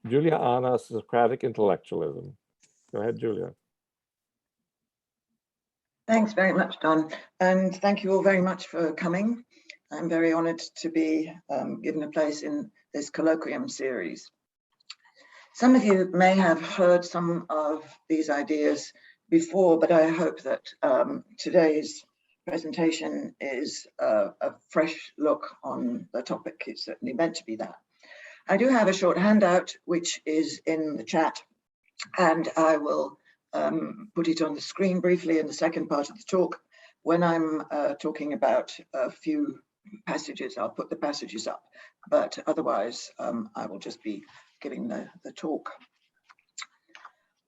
Julia Anna, Socratic Intellectualism. Go ahead, Julia. Thanks very much, Don, and thank you all very much for coming. I'm very honoured to be given a place in this colloquium series. Some of you may have heard some of these ideas before, but I hope that today's presentation is a fresh look on the topic. It's certainly meant to be that. I do have a short handout which is in the chat, and I will put it on the screen briefly in the second part of the talk. When I'm talking about a few passages, I'll put the passages up, but otherwise I will just be giving the talk.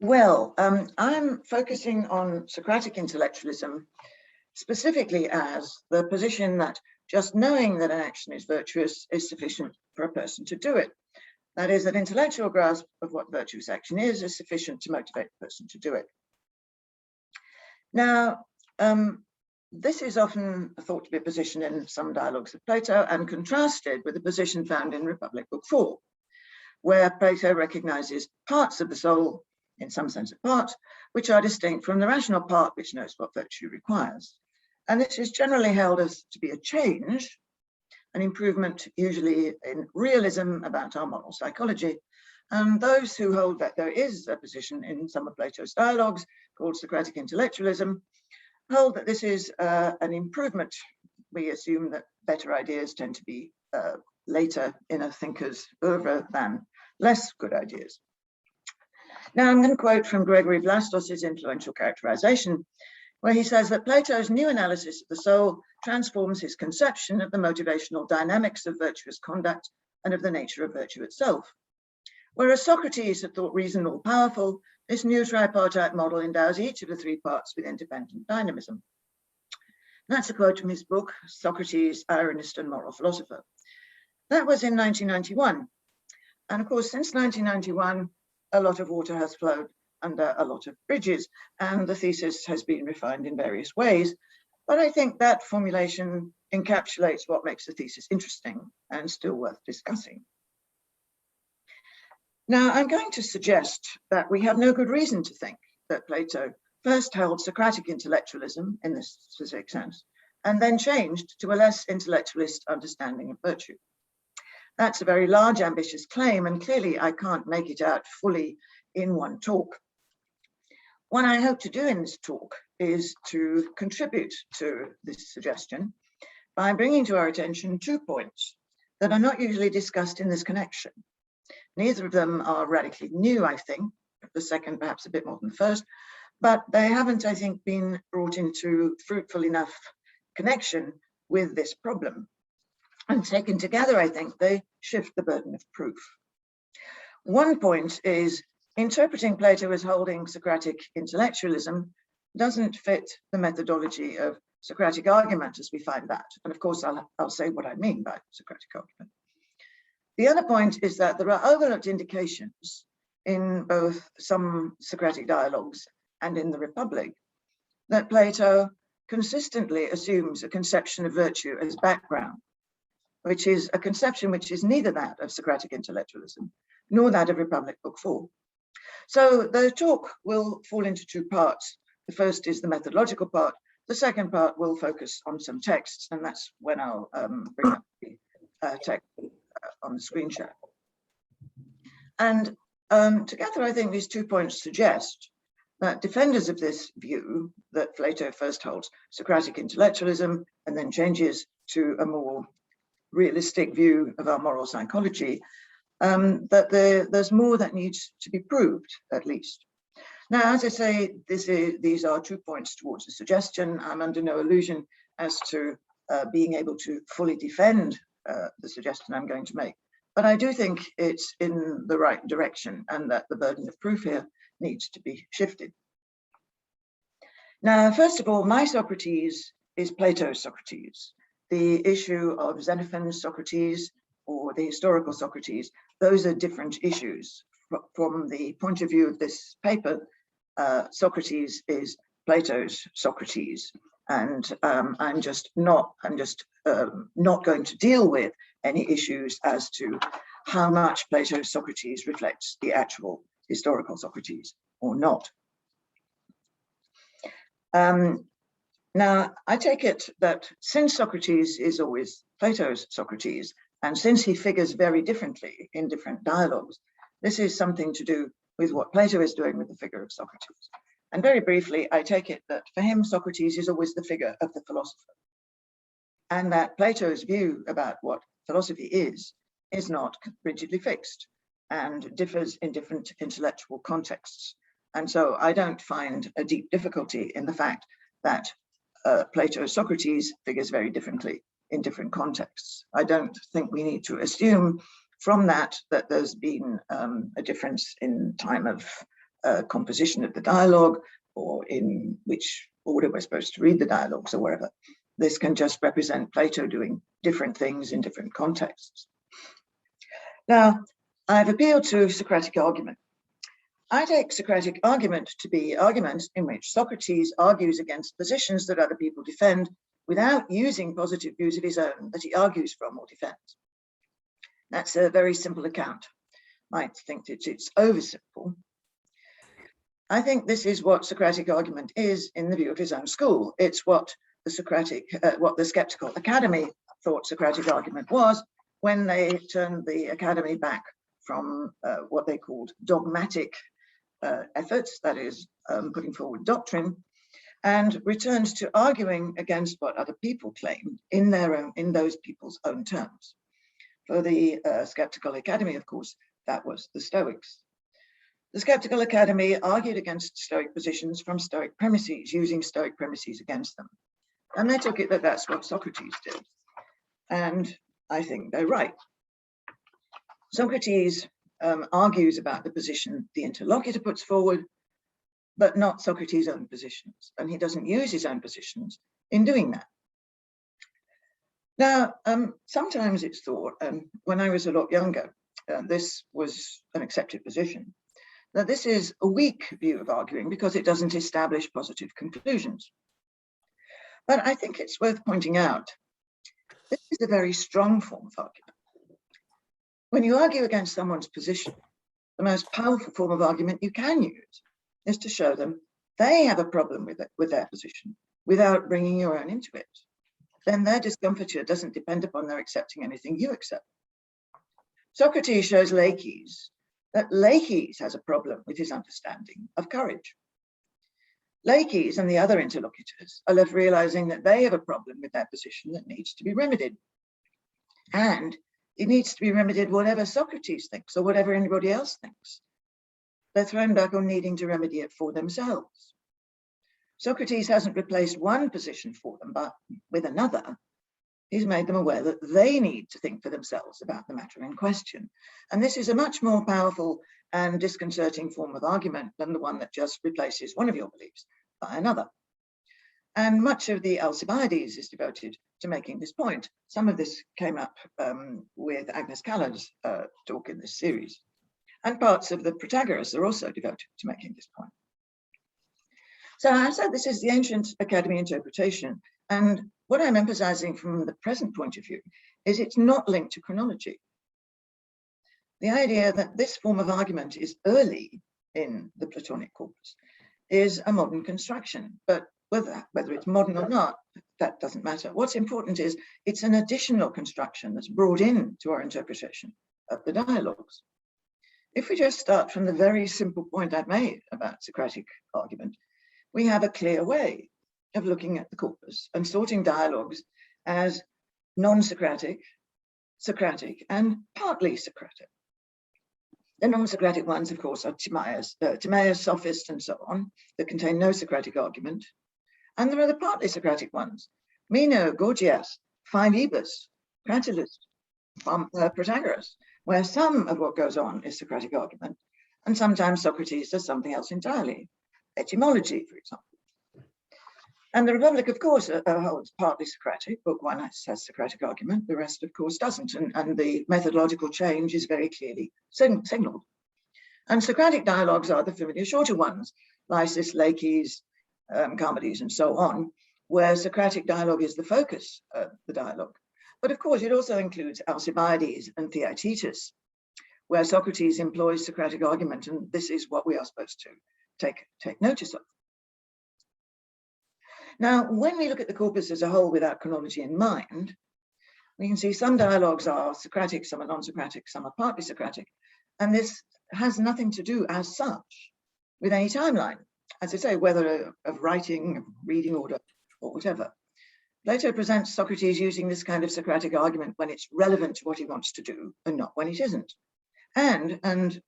Well, I'm focusing on Socratic intellectualism specifically as the position that just knowing that an action is virtuous is sufficient for a person to do it. That is, that intellectual grasp of what virtuous action is sufficient to motivate a person to do it. Now, this is often thought to be a position in some dialogues of Plato and contrasted with the position found in Republic Book 4, where Plato recognizes parts of the soul, in some sense of part, which are distinct from the rational part which knows what virtue requires. And this is generally held as to be a change, an improvement usually in realism about our moral psychology. And those who hold that there is a position in some of Plato's dialogues called Socratic Intellectualism hold that this is an improvement. We assume that better ideas tend to be later in a thinker's oeuvre than less good ideas. Now I'm going to quote from Gregory Vlastos's influential characterization, where he says that Plato's new analysis of the soul transforms his conception of the motivational dynamics of virtuous conduct and of the nature of virtue itself. Whereas Socrates had thought reason all powerful, this new tripartite model endows each of the three parts with independent dynamism. That's a quote from his book, Socrates, Ironist and Moral Philosopher. That was in 1991. And of course, since 1991, a lot of water has flowed under a lot of bridges, and the thesis has been refined in various ways. But I think that formulation encapsulates what makes the thesis interesting and still worth discussing. Now, I'm going to suggest that we have no good reason to think that Plato first held Socratic intellectualism in this specific sense, and then changed to a less intellectualist understanding of virtue. That's a very large, ambitious claim, and clearly I can't make it out fully in one talk. What I hope to do in this talk is to contribute to this suggestion by bringing to our attention 2 points that are not usually discussed in this connection. Neither of them are radically new, I think, the second perhaps a bit more than the first, but they haven't, I think, been brought into fruitful enough connection with this problem. And taken together, I think, they shift the burden of proof. One point is interpreting Plato as holding Socratic intellectualism doesn't fit the methodology of Socratic argument as we find that. And of course, I'll say what I mean by Socratic argument. The other point is that there are overlooked indications in both some Socratic dialogues and in the Republic that Plato consistently assumes a conception of virtue as background, which is a conception which is neither that of Socratic intellectualism nor that of Republic Book 4. So the talk will fall into 2 parts. The first is the methodological part. The second part will focus on some texts, and that's when I'll bring up the text on the screen share. And together, I think these 2 points suggest that defenders of this view that Plato first holds Socratic intellectualism and then changes to a more realistic view of our moral psychology, that there's more that needs to be proved, at least. Now, as I say, these are 2 points towards the suggestion. I'm under no illusion as to being able to fully defend the suggestion I'm going to make, but I do think it's in the right direction and that the burden of proof here needs to be shifted. Now, first of all, my Socrates is Plato's Socrates. The issue of Xenophon's Socrates or the historical Socrates, those are different issues. From the point of view of this paper, Socrates is Plato's Socrates, and I'm just not going to deal with any issues as to how much Plato's Socrates reflects the actual historical Socrates or not. Now, I take it that since Socrates is always Plato's Socrates, and since he figures very differently in different dialogues, this is something to do with what Plato is doing with the figure of Socrates. And very briefly, I take it that for him, Socrates is always the figure of the philosopher, and that Plato's view about what philosophy is not rigidly fixed and differs in different intellectual contexts. And so I don't find a deep difficulty in the fact that Plato's Socrates figures very differently in different contexts. I don't think we need to assume from that there's been a difference in time of composition of the dialogue, or in which order we're supposed to read the dialogues, or wherever. This can just represent Plato doing different things in different contexts. Now, I've appealed to Socratic argument. I take Socratic argument to be arguments in which Socrates argues against positions that other people defend without using positive views of his own that he argues from or defends. That's a very simple account. Might think that it's oversimple. I think this is what Socratic argument is in the view of his own school. It's what the Skeptical Academy thought Socratic argument was when they turned the Academy back from what they called dogmatic efforts, that is, putting forward doctrine, and returned to arguing against what other people claimed in those people's own terms. For the Skeptical Academy, of course, that was the Stoics. The Skeptical Academy argued against Stoic positions from Stoic premises, using Stoic premises against them. And they took it that that's what Socrates did. And I think they're right. Socrates argues about the position the interlocutor puts forward, but not Socrates' own positions. And he doesn't use his own positions in doing that. Now, sometimes it's thought, and when I was a lot younger, this was an accepted position, that this is a weak view of arguing because it doesn't establish positive conclusions. But I think it's worth pointing out, this is a very strong form of argument. When you argue against someone's position, the most powerful form of argument you can use is to show them they have a problem with their position without bringing your own into it. Then their discomfiture doesn't depend upon their accepting anything you accept. Socrates shows Laches that Laches has a problem with his understanding of courage. Laches and the other interlocutors are left realizing that they have a problem with their position that needs to be remedied. And it needs to be remedied whatever Socrates thinks or whatever anybody else thinks. They're thrown back on needing to remedy it for themselves. Socrates hasn't replaced one position for them, but with another. He's made them aware that they need to think for themselves about the matter in question. And this is a much more powerful and disconcerting form of argument than the one that just replaces one of your beliefs by another. And much of the Alcibiades is devoted to making this point. Some of this came up with Agnes Callard's talk in this series. And parts of the Protagoras are also devoted to making this point. So I said this is the ancient academy interpretation. And what I'm emphasizing from the present point of view is it's not linked to chronology. The idea that this form of argument is early in the Platonic corpus is a modern construction, but whether it's modern or not, that doesn't matter. What's important is it's an additional construction that's brought in to our interpretation of the dialogues. If we just start from the very simple point I've made about Socratic argument, we have a clear way of looking at the corpus and sorting dialogues as non-Socratic, Socratic, and partly Socratic. The non-Socratic ones, of course, are Timaeus, Sophist, and so on, that contain no Socratic argument. And there are the partly Socratic ones, Meno, Gorgias, Philebus, Cratylus, Protagoras, where some of what goes on is Socratic argument, and sometimes Socrates does something else entirely, etymology, for example. And the Republic, of course, holds partly Socratic. Book 1 has Socratic argument, the rest, of course, doesn't, and the methodological change is very clearly signaled. And Socratic dialogues are the familiar shorter ones, Lysis, Laches, Charmides, and so on, where Socratic dialogue is the focus of the dialogue. But of course, it also includes Alcibiades and Theaetetus, where Socrates employs Socratic argument, and this is what we are supposed to take notice of. Now, when we look at the corpus as a whole without chronology in mind, we can see some dialogues are Socratic, some are non-Socratic, some are partly Socratic, and this has nothing to do as such with any timeline, as I say, whether of writing, reading order, or whatever. Plato presents Socrates using this kind of Socratic argument when it's relevant to what he wants to do and not when it isn't. And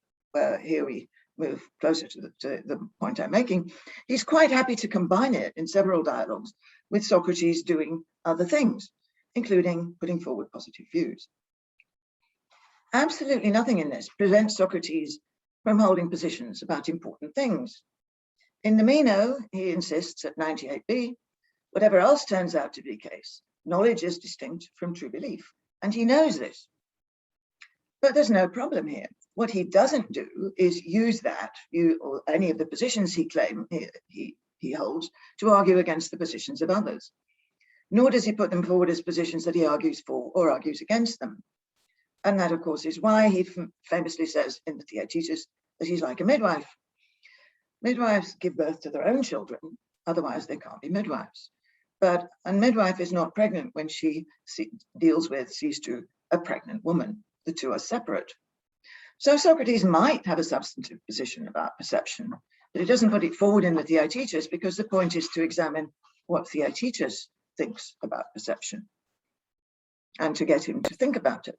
here we move closer to the point I'm making, he's quite happy to combine it in several dialogues with Socrates doing other things, including putting forward positive views. Absolutely nothing in this prevents Socrates from holding positions about important things. In the Meno, he insists at 98b, whatever else turns out to be the case, knowledge is distinct from true belief, and he knows this. But there's no problem here. What he doesn't do is use that, or any of the positions he claims he holds, to argue against the positions of others. Nor does he put them forward as positions that he argues for or argues against them. And that, of course, is why he famously says in the Theaetetus that he's like a midwife. Midwives give birth to their own children, otherwise they can't be midwives. But a midwife is not pregnant when she sees to a pregnant woman. The two are separate. So Socrates might have a substantive position about perception, but he doesn't put it forward in the Theaetetus because the point is to examine what Theaetetus thinks about perception and to get him to think about it.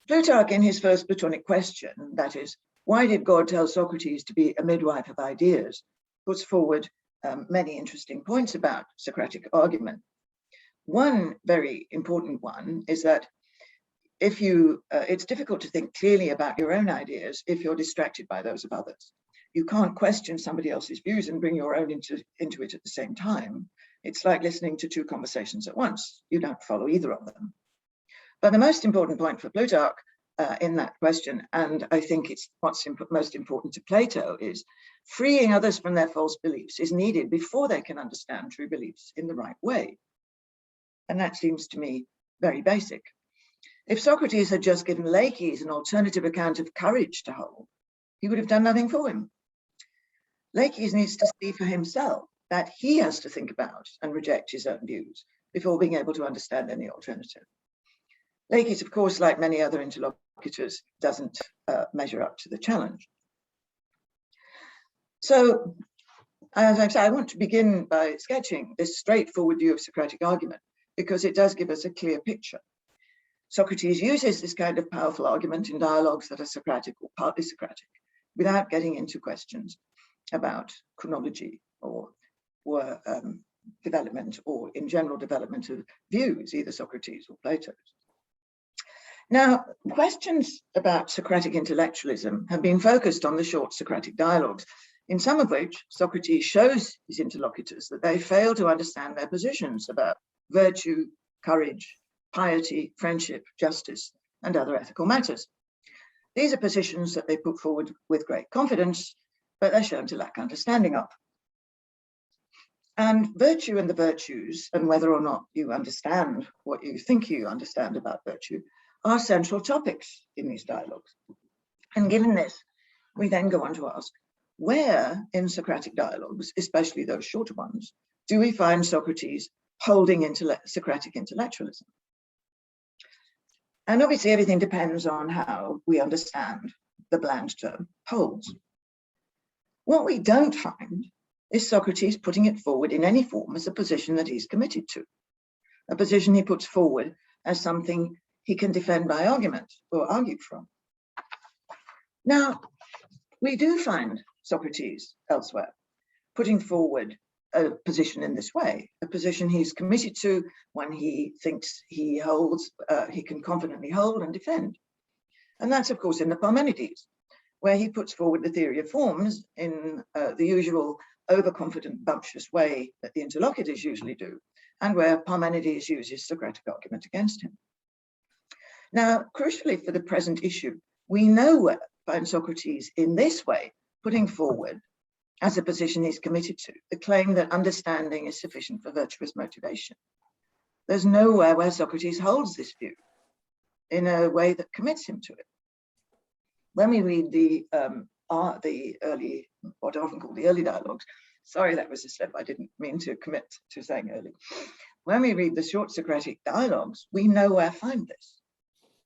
Plutarch, in his first Platonic question, that is, why did God tell Socrates to be a midwife of ideas, puts forward many interesting points about Socratic argument. One very important one is that if it's difficult to think clearly about your own ideas if you're distracted by those of others. You can't question somebody else's views and bring your own into it at the same time. It's like listening to two conversations at once. You don't follow either of them. But the most important point for Plutarch in that question, and I think it's what's most important to Plato, is freeing others from their false beliefs is needed before they can understand true beliefs in the right way. And that seems to me very basic. If Socrates had just given Laches an alternative account of courage to hold, he would have done nothing for him. Laches needs to see for himself that he has to think about and reject his own views before being able to understand any alternative. Laches, of course, like many other interlocutors, doesn't measure up to the challenge. So, as I say, I want to begin by sketching this straightforward view of Socratic argument because it does give us a clear picture. Socrates uses this kind of powerful argument in dialogues that are Socratic or partly Socratic without getting into questions about chronology or development or in general development of views, either Socrates or Plato's. Now, questions about Socratic intellectualism have been focused on the short Socratic dialogues, in some of which Socrates shows his interlocutors that they fail to understand their positions about virtue, courage, piety, friendship, justice, and other ethical matters. These are positions that they put forward with great confidence, but they're shown to lack understanding of. And virtue and the virtues, and whether or not you understand what you think you understand about virtue, are central topics in these dialogues. And given this, we then go on to ask, where in Socratic dialogues, especially those shorter ones, do we find Socrates holding Socratic intellectualism? And obviously everything depends on how we understand the bland term holds. What we don't find is Socrates putting it forward in any form as a position that he's committed to, a position he puts forward as something he can defend by argument or argue from. Now, we do find Socrates elsewhere putting forward a position in this way, a position he's committed to, one he thinks he holds, he can confidently hold and defend. And that's, of course, in the Parmenides, where he puts forward the theory of forms in the usual overconfident, bumptious way that the interlocutors usually do, and where Parmenides uses Socratic argument against him. Now, crucially for the present issue, we nowhere find Socrates in this way putting forward, as a position he's committed to, the claim that understanding is sufficient for virtuous motivation. There's nowhere where Socrates holds this view in a way that commits him to it. When we read the early, what are often called the early dialogues, sorry, that was a slip, I didn't mean to commit to saying early. When we read the short Socratic dialogues, we nowhere find this.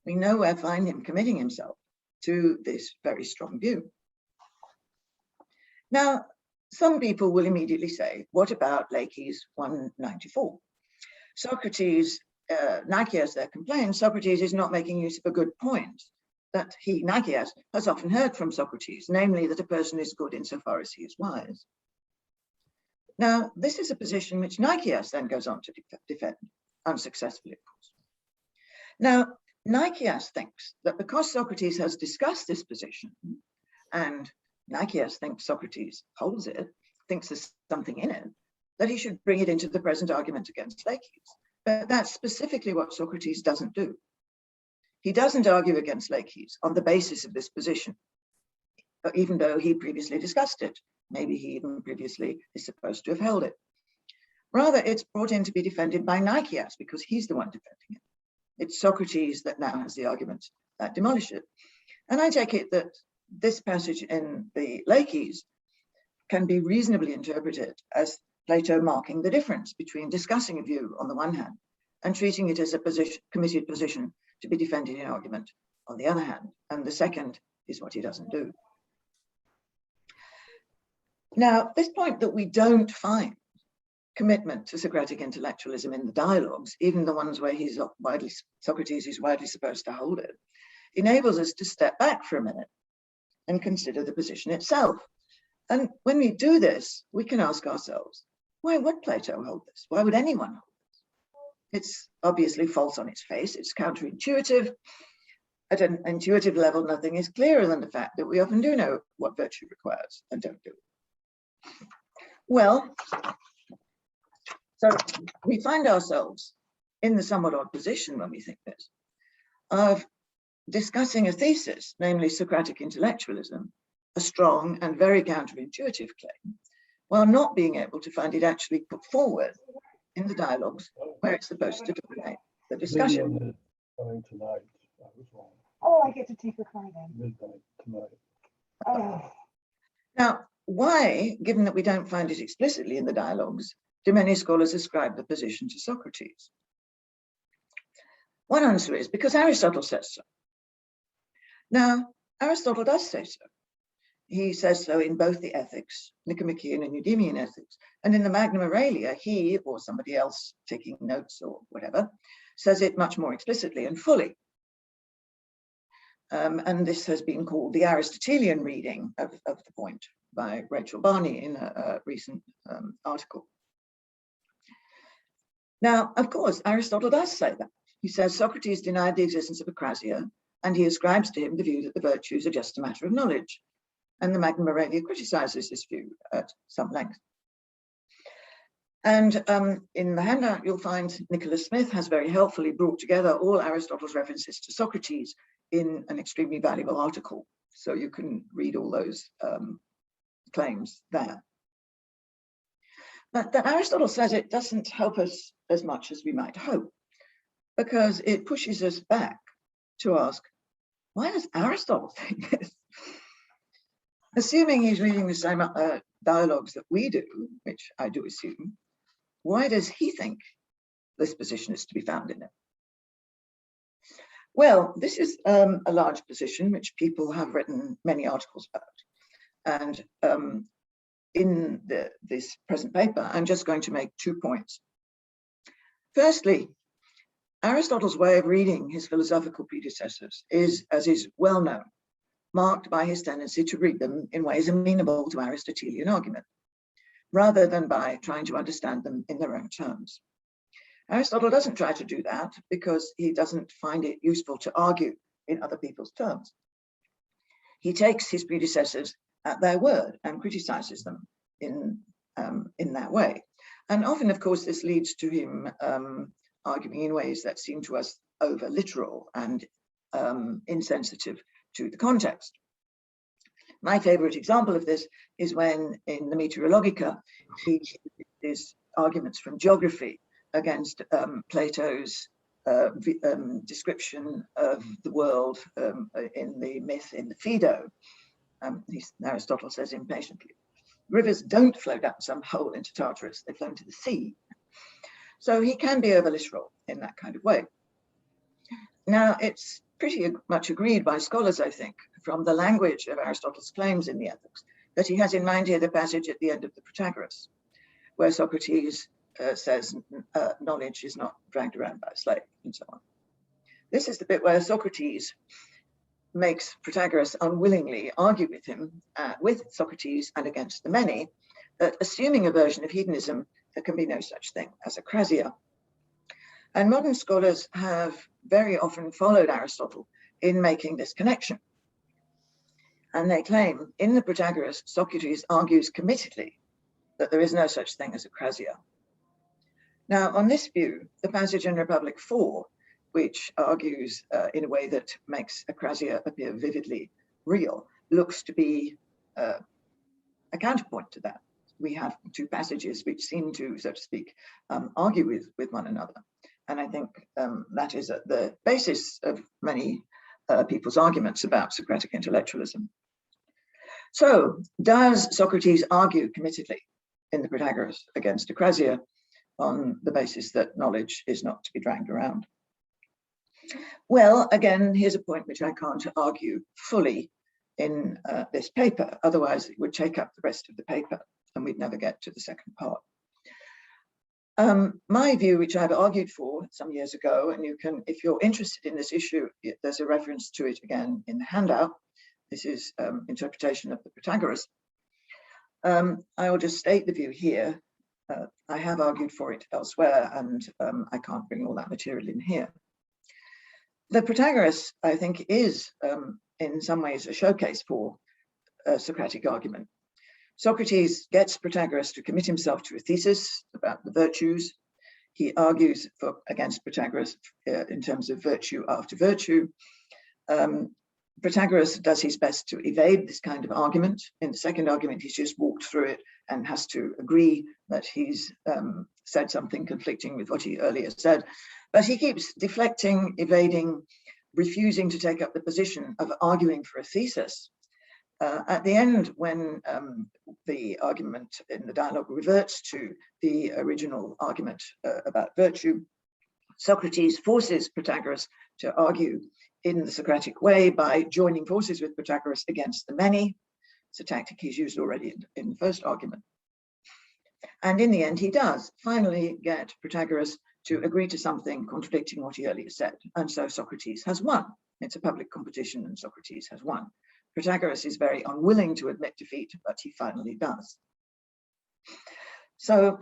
We nowhere find him committing himself to this very strong view. Now, some people will immediately say, what about Leakey's 194? Socrates, Nicias there complains, Socrates is not making use of a good point that he, Nicias, has often heard from Socrates, namely that a person is good insofar as he is wise. Now, this is a position which Nicias then goes on to defend, unsuccessfully, of course. Now, Nicias thinks that because Socrates has discussed this position, and Nicias thinks Socrates holds it, thinks there's something in it, that he should bring it into the present argument against Leakey's. But that's specifically what Socrates doesn't do. He doesn't argue against Leakey's on the basis of this position, even though he previously discussed it. Maybe he even previously is supposed to have held it. Rather, it's brought in to be defended by Nicias because he's the one defending it. It's Socrates that now has the argument that demolish it. And I take it that this passage in the Leakey's can be reasonably interpreted as Plato marking the difference between discussing a view on the one hand and treating it as a committed position to be defended in argument on the other hand. And the second is what he doesn't do. Now, this point that we don't find commitment to Socratic intellectualism in the dialogues, even the ones where Socrates is widely supposed to hold it, enables us to step back for a minute and consider the position itself. And when we do this, we can ask ourselves, why would Plato hold this? Why would anyone hold this? It's obviously false on its face. It's counterintuitive. At an intuitive level, nothing is clearer than the fact that we often do know what virtue requires and don't do it. Well, so we find ourselves in the somewhat odd position when we think this, of discussing a thesis, namely Socratic intellectualism, a strong and very counterintuitive claim, while not being able to find it actually put forward in the dialogues where it's supposed to dominate the discussion. Oh, I get to take the car then. Midnight tonight. Oh. Now, why, given that we don't find it explicitly in the dialogues, do many scholars ascribe the position to Socrates? One answer is because Aristotle says so. Now, Aristotle does say so. He says so in both the Ethics, Nicomachean and Eudemian Ethics, and in the Magnum Aurelia, he or somebody else taking notes or whatever, says it much more explicitly and fully. And this has been called the Aristotelian reading of the point by Rachel Barney in a recent article. Now, of course, Aristotle does say that. He says Socrates denied the existence of acrasia, and he ascribes to him the view that the virtues are just a matter of knowledge. And the Magnum Aurelia criticizes this view at some length. And in the handout, you'll find Nicholas Smith has very helpfully brought together all Aristotle's references to Socrates in an extremely valuable article. So you can read all those claims there. But that Aristotle says it doesn't help us as much as we might hope, because it pushes us back to ask, why does Aristotle think this? Assuming he's reading the same dialogues that we do, which I do assume, why does he think this position is to be found in it? Well, this is a large position which people have written many articles about. And in this present paper, I'm just going to make 2 points. Firstly, Aristotle's way of reading his philosophical predecessors is, as is well known, marked by his tendency to read them in ways amenable to Aristotelian argument, rather than by trying to understand them in their own terms. Aristotle doesn't try to do that because he doesn't find it useful to argue in other people's terms. He takes his predecessors at their word and criticizes them in that way. And often, of course, this leads to him arguing in ways that seem to us over literal and insensitive to the context. My favorite example of this is when in the Meteorologica, he uses arguments from geography against Plato's description of the world in the myth in the Phaedo. Aristotle says impatiently, rivers don't flow down some hole into Tartarus, they flow into the sea. So he can be over literal in that kind of way. Now, it's pretty much agreed by scholars, I think, from the language of Aristotle's claims in the Ethics, that he has in mind here the passage at the end of the Protagoras, where Socrates says knowledge is not dragged around by a slave, and so on. This is the bit where Socrates makes Protagoras unwillingly argue with him, with Socrates and against the many, that assuming a version of hedonism, there can be no such thing as akrasia. And modern scholars have very often followed Aristotle in making this connection. And they claim in the Protagoras, Socrates argues committedly that there is no such thing as akrasia. Now, on this view, the passage in Republic 4, which argues in a way that makes akrasia appear vividly real, looks to be a counterpoint to that. We have two passages which seem to, so to speak, argue with one another. And I think that is at the basis of many people's arguments about Socratic intellectualism. So, does Socrates argue committedly in the Protagoras against akrasia on the basis that knowledge is not to be dragged around? Well, again, here's a point which I can't argue fully in this paper, otherwise it would take up the rest of the paper and we'd never get to the second part. My view, which I've argued for some years ago, and you can, if you're interested in this issue, there's a reference to it again in the handout. This is interpretation of the Protagoras. I will just state the view here. I have argued for it elsewhere, and I can't bring all that material in here. The Protagoras, I think, is in some ways a showcase for Socratic argument. Socrates gets Protagoras to commit himself to a thesis about the virtues. He argues against Protagoras in terms of virtue after virtue. Protagoras does his best to evade this kind of argument. In the second argument, he's just walked through it and has to agree that he's said something conflicting with what he earlier said. But he keeps deflecting, evading, refusing to take up the position of arguing for a thesis. At the end, when the argument in the dialogue reverts to the original argument about virtue, Socrates forces Protagoras to argue in the Socratic way by joining forces with Protagoras against the many. It's a tactic he's used already in the first argument. And in the end, he does finally get Protagoras to agree to something contradicting what he earlier said. And so Socrates has won. It's a public competition and Socrates has won. Protagoras is very unwilling to admit defeat, but he finally does. So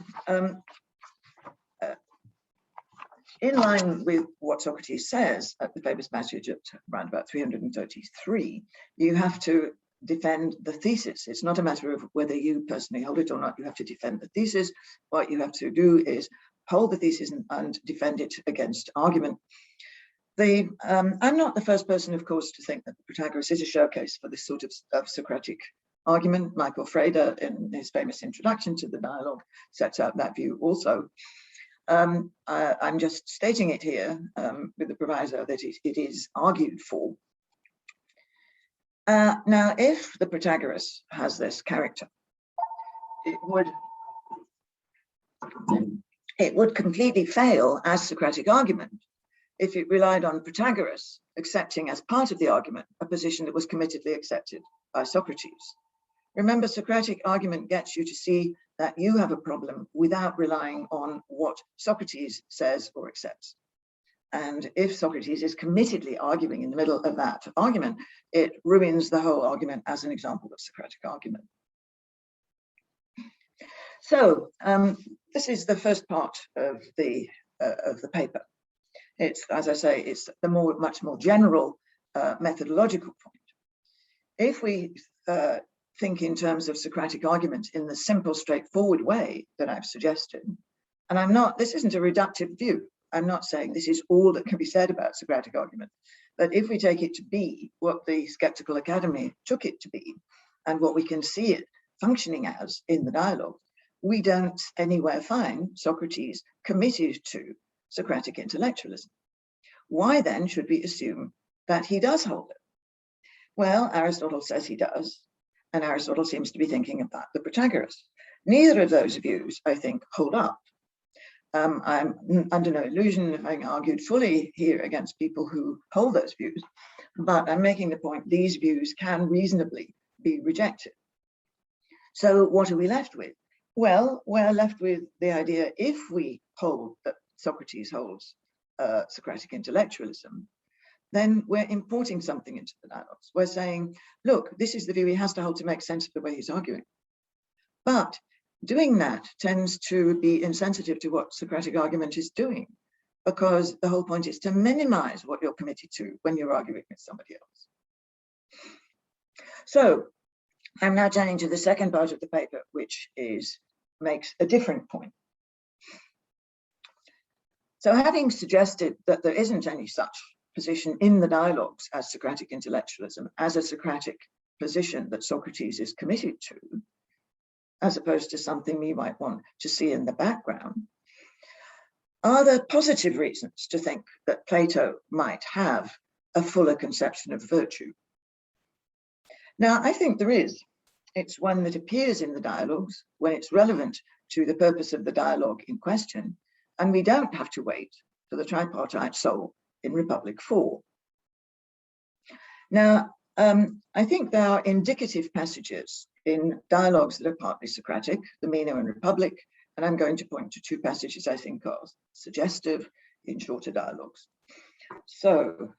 in line with what Socrates says at the famous passage at around about 333, you have to defend the thesis. It's not a matter of whether you personally hold it or not. You have to defend the thesis. What you have to do is hold the thesis and defend it against argument. I'm not the first person, of course, to think that the Protagoras is a showcase for this sort of Socratic argument. Michael Frader, in his famous introduction to the dialogue, sets out that view also. I'm just stating it here with the proviso that it is argued for. Now, if the Protagoras has this character, it would completely fail as Socratic argument if it relied on Protagoras accepting as part of the argument a position that was committedly accepted by Socrates. Remember, Socratic argument gets you to see that you have a problem without relying on what Socrates says or accepts. And if Socrates is committedly arguing in the middle of that argument, it ruins the whole argument as an example of Socratic argument. So this is the first part of the paper. It's, as I say, it's the much more general methodological point. If we think in terms of Socratic argument in the simple, straightforward way that I've suggested, and this isn't a reductive view. I'm not saying this is all that can be said about Socratic argument, but if we take it to be what the Skeptical Academy took it to be, and what we can see it functioning as in the dialogue, we don't anywhere find Socrates committed to Socratic intellectualism. Why then should we assume that he does hold it? Well, Aristotle says he does, and Aristotle seems to be thinking about the Protagoras. Neither of those views, I think, hold up. I'm under no illusion of having argued fully here against people who hold those views, but I'm making the point these views can reasonably be rejected. So what are we left with? Well, we're left with the idea, if we hold that Socrates holds Socratic intellectualism, then we're importing something into the dialogues. We're saying, look, this is the view he has to hold to make sense of the way he's arguing. But doing that tends to be insensitive to what Socratic argument is doing, because the whole point is to minimize what you're committed to when you're arguing with somebody else. So I'm now turning to the second part of the paper, which makes a different point. So having suggested that there isn't any such position in the dialogues as Socratic intellectualism, as a Socratic position that Socrates is committed to, as opposed to something we might want to see in the background, are there positive reasons to think that Plato might have a fuller conception of virtue? Now, I think there is. It's one that appears in the dialogues when it's relevant to the purpose of the dialogue in question, and we don't have to wait for the tripartite soul in Republic 4. Now, I think there are indicative passages in dialogues that are partly Socratic, the Meno and Republic, and I'm going to point to two passages I think are suggestive in shorter dialogues. So,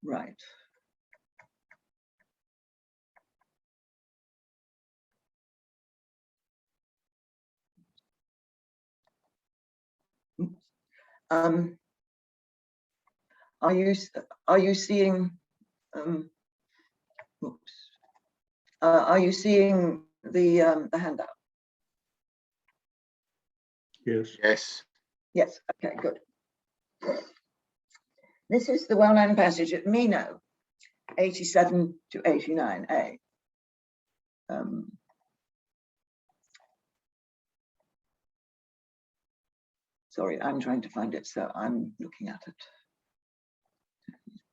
right. Are you seeing are you seeing the handout? Yes. Yes. Yes, okay, good. This is the well-known passage at Meno, 87 to 89a. Sorry, I'm trying to find it, so I'm looking at it.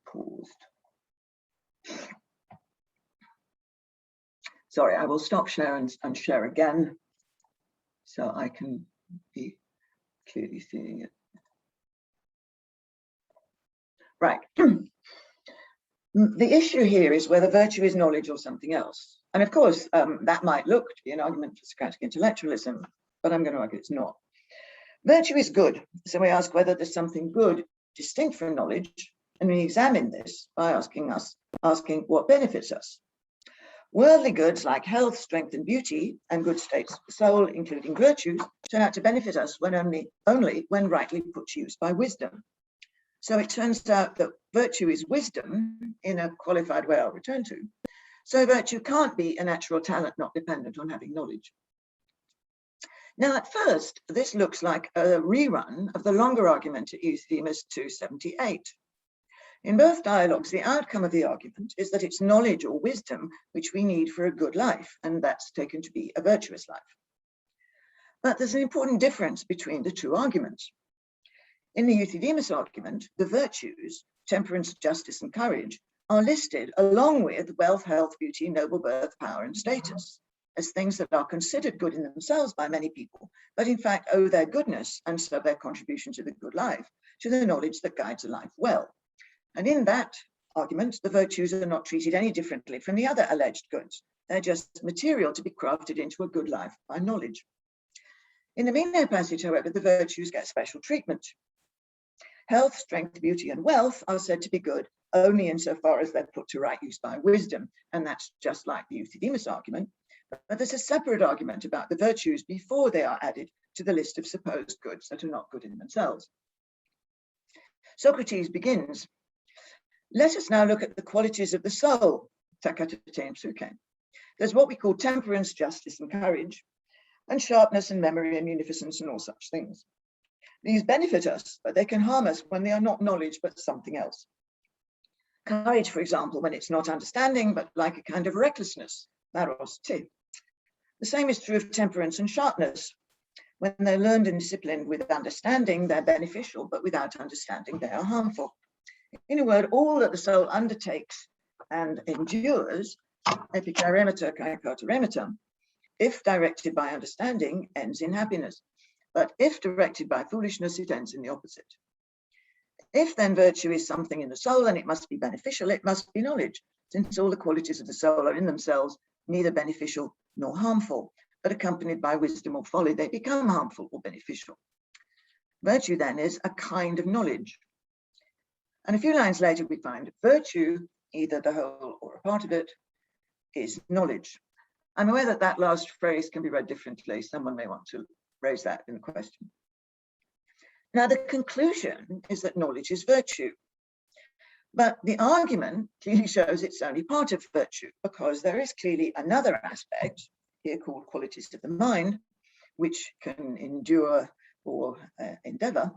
Paused. Sorry, I will stop share and share again so I can be clearly seeing it. Right. The issue here is whether virtue is knowledge or something else. And of course, that might look to be an argument for Socratic intellectualism, but I'm going to argue it's not. Virtue is good, so we ask whether there's something good distinct from knowledge, and we examine this by asking what benefits us. Worldly goods like health, strength, and beauty, and good states of the soul, including virtues, turn out to benefit us when only when rightly put to use by wisdom. So it turns out that virtue is wisdom in a qualified way I'll return to. So virtue can't be a natural talent not dependent on having knowledge. Now, at first, this looks like a rerun of the longer argument at Euthydemus 278. In both dialogues, the outcome of the argument is that it's knowledge or wisdom which we need for a good life, and that's taken to be a virtuous life. But there's an important difference between the two arguments. In the Euthydemus argument, the virtues, temperance, justice, and courage, are listed along with wealth, health, beauty, noble birth, power, and status, as things that are considered good in themselves by many people, but in fact owe their goodness, and so their contribution to the good life, to the knowledge that guides a life well. And in that argument, the virtues are not treated any differently from the other alleged goods. They're just material to be crafted into a good life by knowledge. In the Meno passage, however, the virtues get special treatment. Health, strength, beauty, and wealth are said to be good only insofar as they're put to right use by wisdom, and that's just like the Euthydemus argument. But there's a separate argument about the virtues before they are added to the list of supposed goods that are not good in themselves. Socrates begins, let us now look at the qualities of the soul, There's what we call temperance, justice, and courage, and sharpness and memory and munificence and all such things. These benefit us, but they can harm us when they are not knowledge, but something else. Courage, for example, when it's not understanding, but like a kind of recklessness, baros te. The same is true of temperance and sharpness. When they're learned and disciplined with understanding, they're beneficial, but without understanding, they are harmful. In a word, all that the soul undertakes and endures, epikaremata kaikotaremata, if directed by understanding, ends in happiness. But if directed by foolishness, it ends in the opposite. If then virtue is something in the soul and it must be beneficial, it must be knowledge, since all the qualities of the soul are in themselves neither beneficial nor harmful, but accompanied by wisdom or folly, they become harmful or beneficial. Virtue then is a kind of knowledge. And a few lines later, we find virtue, either the whole or a part of it, is knowledge. I'm aware that that last phrase can be read differently. Someone may want to raise that in the question. Now, the conclusion is that knowledge is virtue. But the argument clearly shows it's only part of virtue, because there is clearly another aspect here called qualities of the mind, which can endure or endeavor,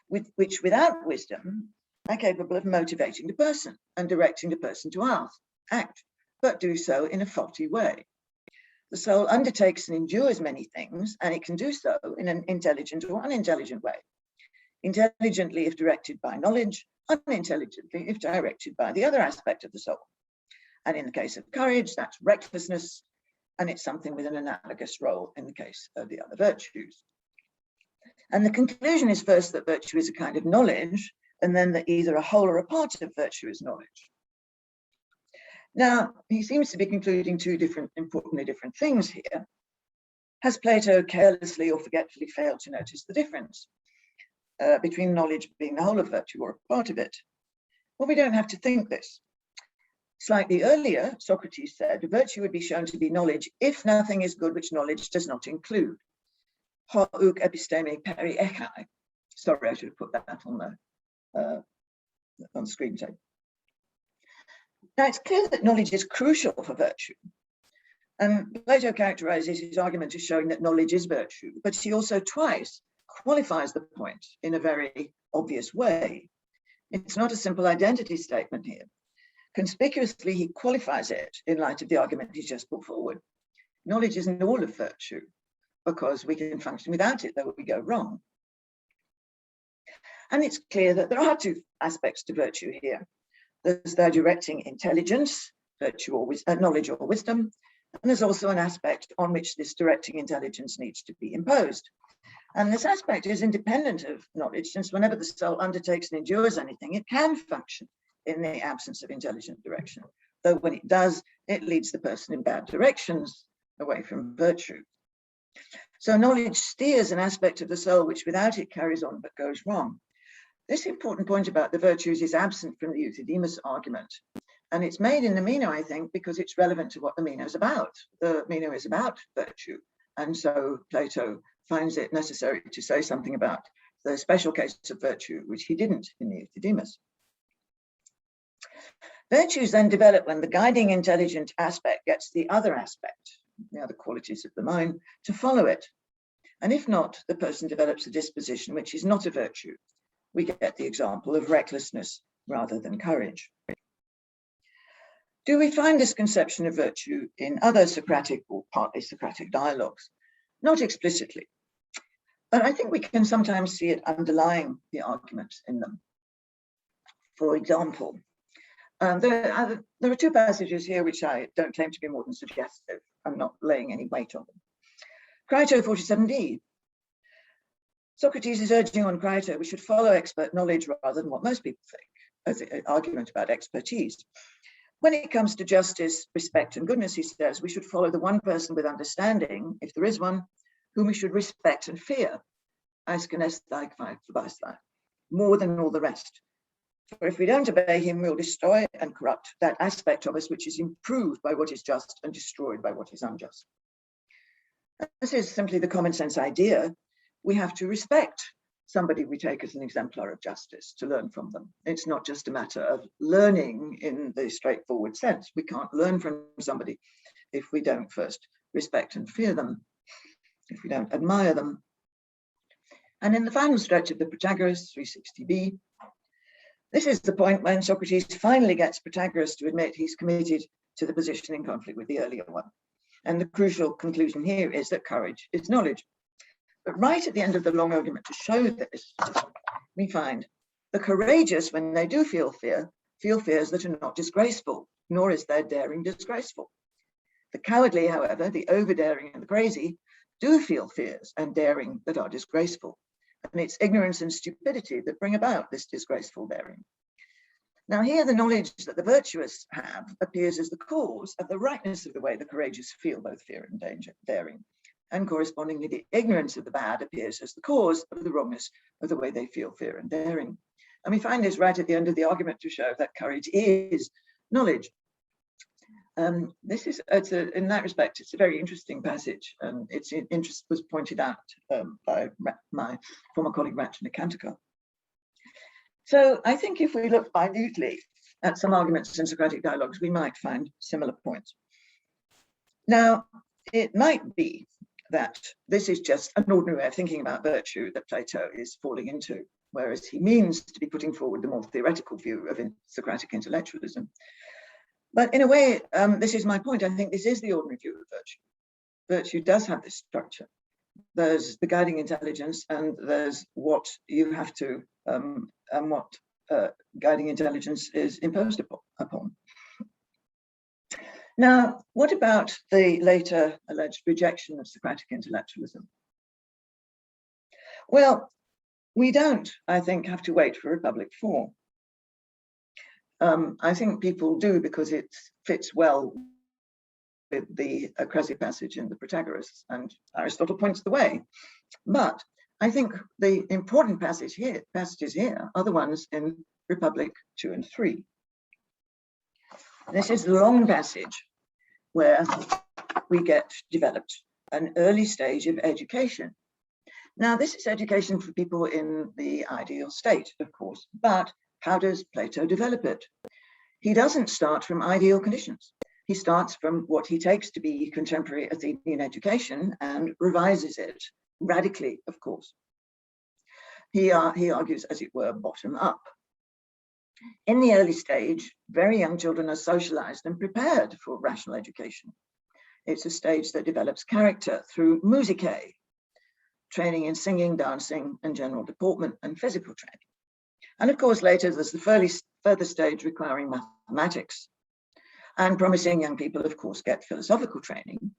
which without wisdom are capable of motivating the person and directing the person to act, but do so in a faulty way. The soul undertakes and endures many things, and it can do so in an intelligent or unintelligent way. Intelligently if directed by knowledge, unintelligently if directed by the other aspect of the soul. And in the case of courage, that's recklessness, and it's something with an analogous role in the case of the other virtues. And the conclusion is first that virtue is a kind of knowledge, and then that either a whole or a part of virtue is knowledge. Now, he seems to be concluding two importantly different things here. Has Plato carelessly or forgetfully failed to notice the difference between knowledge being the whole of virtue or a part of it? Well, we don't have to think this. Slightly earlier, Socrates said, virtue would be shown to be knowledge if nothing is good which knowledge does not include. Ho uk episteme peri echai. Sorry, I should have put that on the screen tape. Now, it's clear that knowledge is crucial for virtue. And Plato characterizes his argument as showing that knowledge is virtue, but he also twice qualifies the point in a very obvious way. It's not a simple identity statement here. Conspicuously, he qualifies it in light of the argument he's just put forward. Knowledge isn't all of virtue, because we can function without it, though we go wrong. And it's clear that there are two aspects to virtue here. There's the directing intelligence, virtue or knowledge or wisdom, and there's also an aspect on which this directing intelligence needs to be imposed. And this aspect is independent of knowledge, since whenever the soul undertakes and endures anything, it can function in the absence of intelligent direction. Though when it does, it leads the person in bad directions away from virtue. So knowledge steers an aspect of the soul which without it carries on but goes wrong. This important point about the virtues is absent from the Euthydemus argument. And it's made in the Meno, I think, because it's relevant to what the Meno is about. The Meno is about virtue. And so Plato finds it necessary to say something about the special case of virtue, which he didn't in the Euthydemus. Virtues then develop when the guiding intelligent aspect gets the other aspect, the other qualities of the mind, to follow it. And if not, the person develops a disposition which is not a virtue. We get the example of recklessness rather than courage. Do we find this conception of virtue in other Socratic or partly Socratic dialogues? Not explicitly, but I think we can sometimes see it underlying the arguments in them. For example, there are two passages here which I don't claim to be more than suggestive. I'm not laying any weight on them. Crito 47d. Socrates is urging on Crito we should follow expert knowledge rather than what most people think, as an argument about expertise. When it comes to justice, respect, and goodness, he says, we should follow the one person with understanding, if there is one, whom we should respect and fear, more than all the rest. For if we don't obey him, we'll destroy and corrupt that aspect of us which is improved by what is just and destroyed by what is unjust. This is simply the common sense idea. We have to respect somebody we take as an exemplar of justice to learn from them. It's not just a matter of learning in the straightforward sense. We can't learn from somebody if we don't first respect and fear them, if we don't admire them. And in the final stretch of the Protagoras, 360b, this is the point when Socrates finally gets Protagoras to admit he's committed to the position in conflict with the earlier one. And the crucial conclusion here is that courage is knowledge. But right at the end of the long argument to show this, we find the courageous, when they do feel fears that are not disgraceful, nor is their daring disgraceful. The cowardly, however, the overdaring and the crazy, do feel fears and daring that are disgraceful. And it's ignorance and stupidity that bring about this disgraceful daring. Now here, the knowledge that the virtuous have appears as the cause of the rightness of the way the courageous feel both fear and daring. And correspondingly, the ignorance of the bad appears as the cause of the wrongness of the way they feel fear and daring. And we find this right at the end of the argument to show that courage is knowledge. In that respect, it's a very interesting passage, and its interest was pointed out by my former colleague Ratchet Cantico. So I think if we look minutely at some arguments in Socratic dialogues, we might find similar points. Now, it might be that this is just an ordinary way of thinking about virtue that Plato is falling into, whereas he means to be putting forward the more theoretical view of Socratic intellectualism. But in a way, this is my point. I think this is the ordinary view of virtue. Virtue does have this structure. There's the guiding intelligence, and there's what you have to, and what guiding intelligence is imposed upon. Now, what about the later alleged rejection of Socratic intellectualism? Well, we don't, I think, have to wait for Republic 4. I think people do because it fits well with the Cressy passage in the Protagoras, and Aristotle points the way. But I think the important passages here are the ones in Republic 2 and 3. This is the long passage where we get developed an early stage of education. Now, this is education for people in the ideal state, of course, but how does Plato develop it? He doesn't start from ideal conditions. He starts from what he takes to be contemporary Athenian education and revises it radically, of course. He argues, as it were, bottom up. In the early stage, very young children are socialized and prepared for rational education. It's a stage that develops character through musicae, training in singing, dancing, and general deportment and physical training. And of course, later there's the further stage requiring mathematics, and promising young people, of course, get philosophical training.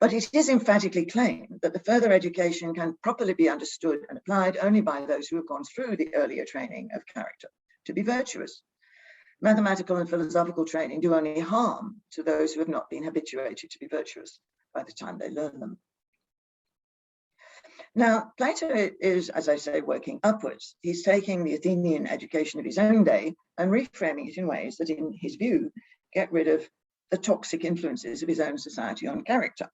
But it is emphatically claimed that the further education can properly be understood and applied only by those who have gone through the earlier training of character to be virtuous. Mathematical and philosophical training do only harm to those who have not been habituated to be virtuous by the time they learn them. Now, Plato is, as I say, working upwards. He's taking the Athenian education of his own day and reframing it in ways that, in his view, get rid of the toxic influences of his own society on character.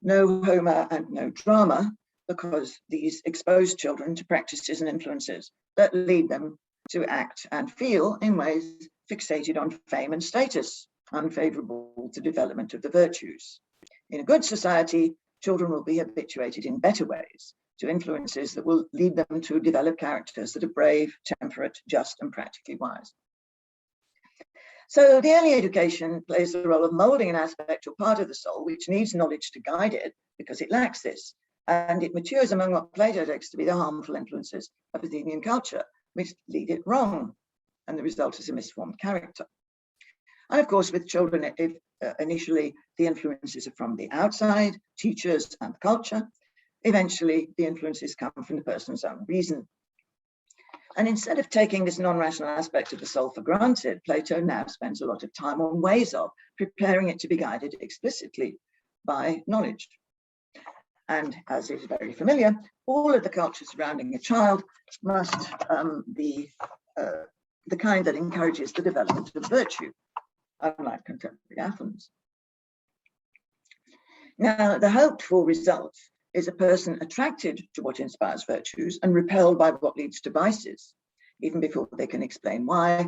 No Homer and no drama, because these expose children to practices and influences that lead them to act and feel in ways fixated on fame and status, unfavorable to development of the virtues. In a good society, children will be habituated in better ways to influences that will lead them to develop characters that are brave, temperate, just, and practically wise. So the early education plays the role of molding an aspect or part of the soul which needs knowledge to guide it because it lacks this, and it matures among what Plato takes to be the harmful influences of Athenian culture, which lead it wrong, and the result is a misformed character. And of course, with children, initially the influences are from the outside, teachers and culture. Eventually, the influences come from the person's own reason. And instead of taking this non-rational aspect of the soul for granted, Plato now spends a lot of time on ways of preparing it to be guided explicitly by knowledge. And as is very familiar, all of the culture surrounding a child must be the kind that encourages the development of virtue, unlike contemporary Athens. Now, the hoped for result is a person attracted to what inspires virtues and repelled by what leads to vices, even before they can explain why.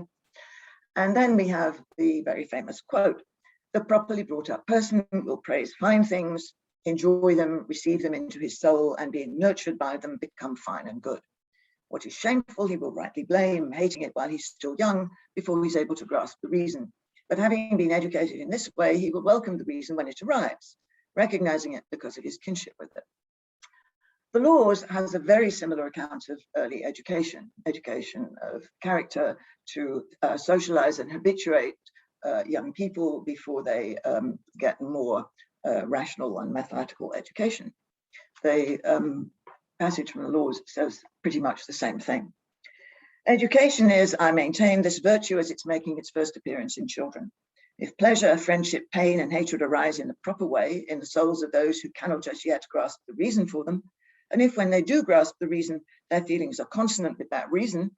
And then we have the very famous quote, "The properly brought up person will praise fine things, enjoy them, receive them into his soul, and being nurtured by them, become fine and good. What is shameful, he will rightly blame, hating it while he's still young, before he's able to grasp the reason. But having been educated in this way, he will welcome the reason when it arrives, recognizing it because of his kinship with it. The Laws has a very similar account of early education of character to socialize and habituate young people before they get more rational and mathematical education. The passage from the Laws says pretty much the same thing. Education is, I maintain, this virtue as it's making its first appearance in children. If pleasure, friendship, pain, and hatred arise in the proper way in the souls of those who cannot as yet grasp the reason for them, and if when they do grasp the reason, their feelings are consonant with that reason,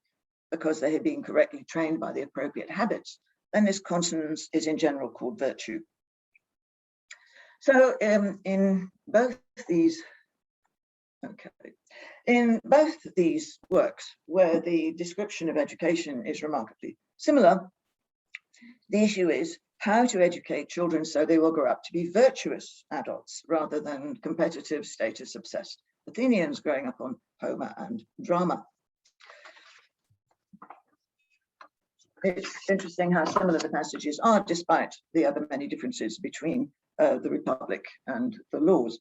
because they have been correctly trained by the appropriate habits, then this consonance is in general called virtue. So in both these works, where the description of education is remarkably similar, the issue is how to educate children so they will grow up to be virtuous adults rather than competitive, status-obsessed Athenians growing up on Homer and drama. It's interesting how similar the passages are, despite the other many differences between the Republic and the Laws.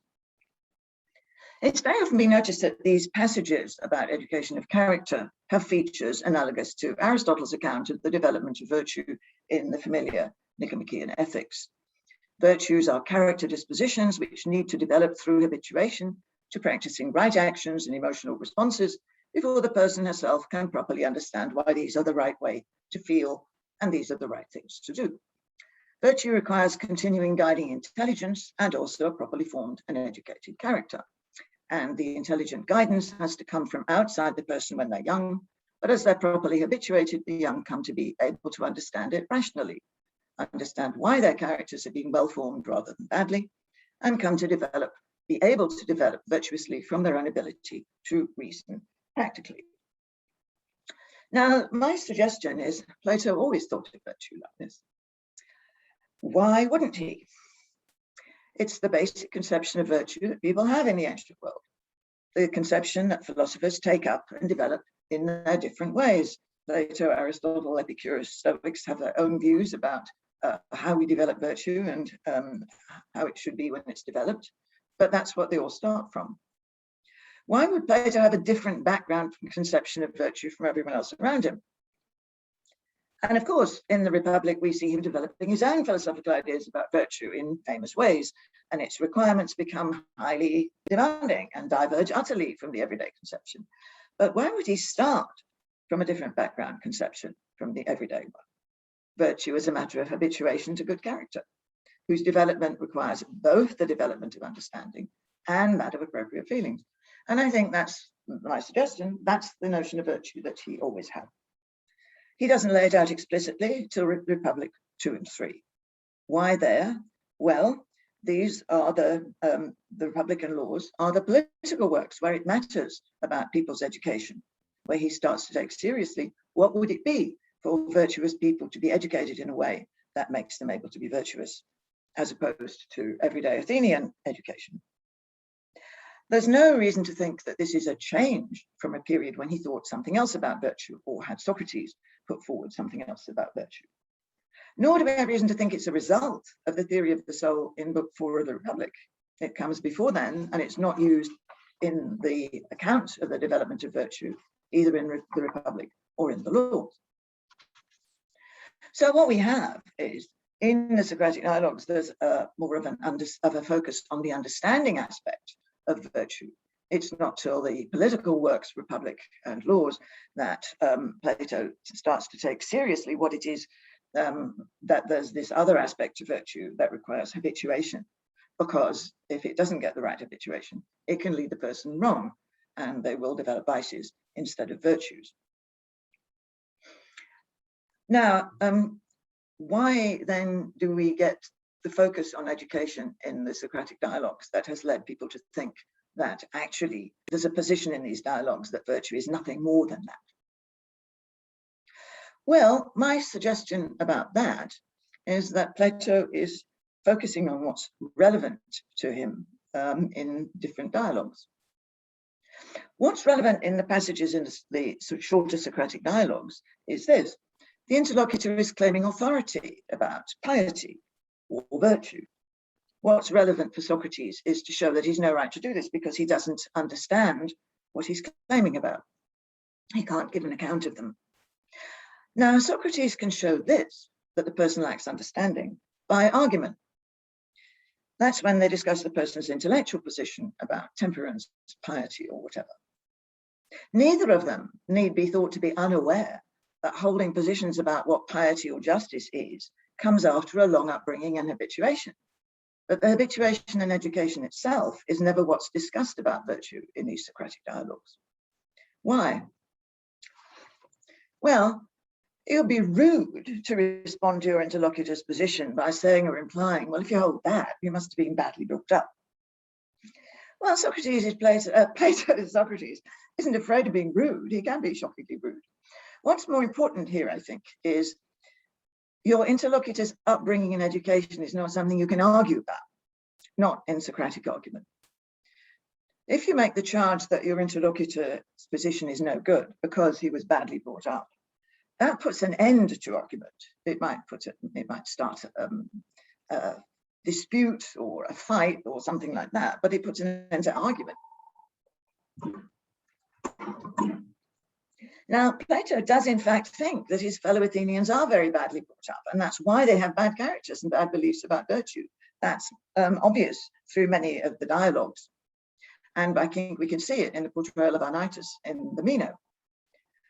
It's very often been noticed that these passages about education of character have features analogous to Aristotle's account of the development of virtue in the familiar Nicomachean Ethics. Virtues are character dispositions which need to develop through habituation to practicing right actions and emotional responses before the person herself can properly understand why these are the right way to feel and these are the right things to do. Virtue requires continuing guiding intelligence and also a properly formed and educated character. And the intelligent guidance has to come from outside the person when they're young, but as they're properly habituated, the young come to be able to understand it rationally, understand why their characters have been well formed rather than badly, and come to be able to develop virtuously from their own ability to reason practically. Now, my suggestion is Plato always thought of virtue like this. Why wouldn't he? It's the basic conception of virtue that people have in the ancient world, the conception that philosophers take up and develop in their different ways. Plato, Aristotle, Epicurus, Stoics have their own views about how we develop virtue and how it should be when it's developed, but that's what they all start from. Why would Plato have a different background conception of virtue from everyone else around him? And of course, in the Republic, we see him developing his own philosophical ideas about virtue in famous ways, and its requirements become highly demanding and diverge utterly from the everyday conception. But why would he start from a different background conception from the everyday one? Virtue is a matter of habituation to good character, whose development requires both the development of understanding and that of appropriate feelings. And I think that's my suggestion. That's the notion of virtue that he always had. He doesn't lay it out explicitly till Republic 2 and 3. Why there? Well, these are the Republican Laws are the political works where it matters about people's education, where he starts to take seriously what would it be for virtuous people to be educated in a way that makes them able to be virtuous, as opposed to everyday Athenian education. There's no reason to think that this is a change from a period when he thought something else about virtue, or had Socrates put forward something else about virtue. Nor do we have reason to think it's a result of the theory of the soul in Book 4 of the Republic. It comes before then, and it's not used in the account of the development of virtue, either in the Republic or in the Laws. So what we have is, in the Socratic dialogues, there's more of a focus on the understanding aspect of virtue. It's not till the political works, Republic and Laws, that Plato starts to take seriously what it is that there's this other aspect of virtue that requires habituation, because if it doesn't get the right habituation, it can lead the person wrong, and they will develop vices instead of virtues. Now, why then do we get the focus on education in the Socratic dialogues that has led people to think that actually there's a position in these dialogues that virtue is nothing more than that? Well, my suggestion about that is that Plato is focusing on what's relevant to him in different dialogues. What's relevant in the passages in the shorter Socratic dialogues is this: The interlocutor is claiming authority about piety or virtue. What's relevant for Socrates is to show that he's no right to do this because he doesn't understand what he's claiming about. He can't give an account of them. Now, Socrates can show this, that the person lacks understanding, by argument. That's when they discuss the person's intellectual position about temperance, piety, or whatever. Neither of them need be thought to be unaware that holding positions about what piety or justice is comes after a long upbringing and habituation. But the habituation and education itself is never what's discussed about virtue in these Socratic dialogues. Why? Well, it would be rude to respond to your interlocutor's position by saying or implying, well, if you hold that, you must have been badly brought up. Well, Socrates isn't afraid of being rude. He can be shockingly rude. What's more important here, I think, is your interlocutor's upbringing and education is not something you can argue about, not in Socratic argument. If you make the charge that your interlocutor's position is no good because he was badly brought up, that puts an end to argument. It might start a dispute or a fight or something like that, but it puts an end to argument. Now, Plato does in fact think that his fellow Athenians are very badly brought up, and that's why they have bad characters and bad beliefs about virtue. That's obvious through many of the dialogues. And I think we can see it in the portrayal of Anytus in the Meno.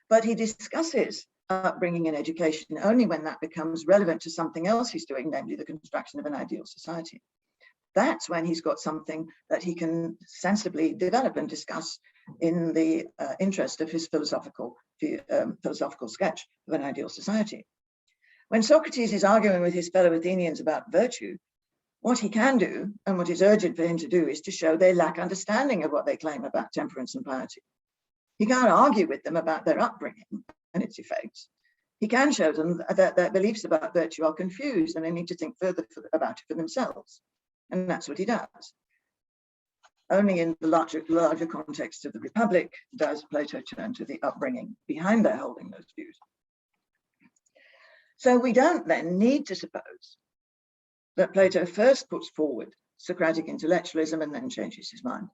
But he discusses upbringing and education only when that becomes relevant to something else he's doing, namely the construction of an ideal society. That's when he's got something that he can sensibly develop and discuss in the interest of his philosophical sketch of an ideal society. When Socrates is arguing with his fellow Athenians about virtue, what he can do and what is urgent for him to do is to show they lack understanding of what they claim about temperance and piety. He can't argue with them about their upbringing and its effects. He can show them that their beliefs about virtue are confused and they need to think further about it for themselves. And that's what he does. Only in the larger context of the Republic does Plato turn to the upbringing behind their holding those views. So we don't then need to suppose that Plato first puts forward Socratic intellectualism and then changes his mind.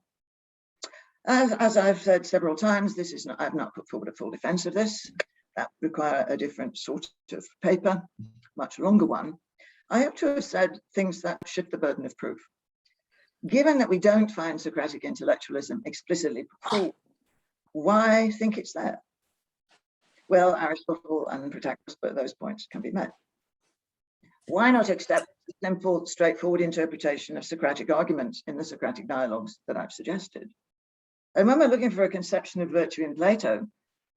As I've said several times, I've not put forward a full defense of this. That would require a different sort of paper, much longer one. I hope to have said things that shift the burden of proof. Given that we don't find Socratic intellectualism explicitly put forward, why think it's there? Well, Aristotle and Protagoras, but those points can be met. Why not accept the simple, straightforward interpretation of Socratic arguments in the Socratic dialogues that I've suggested? And when we're looking for a conception of virtue in Plato,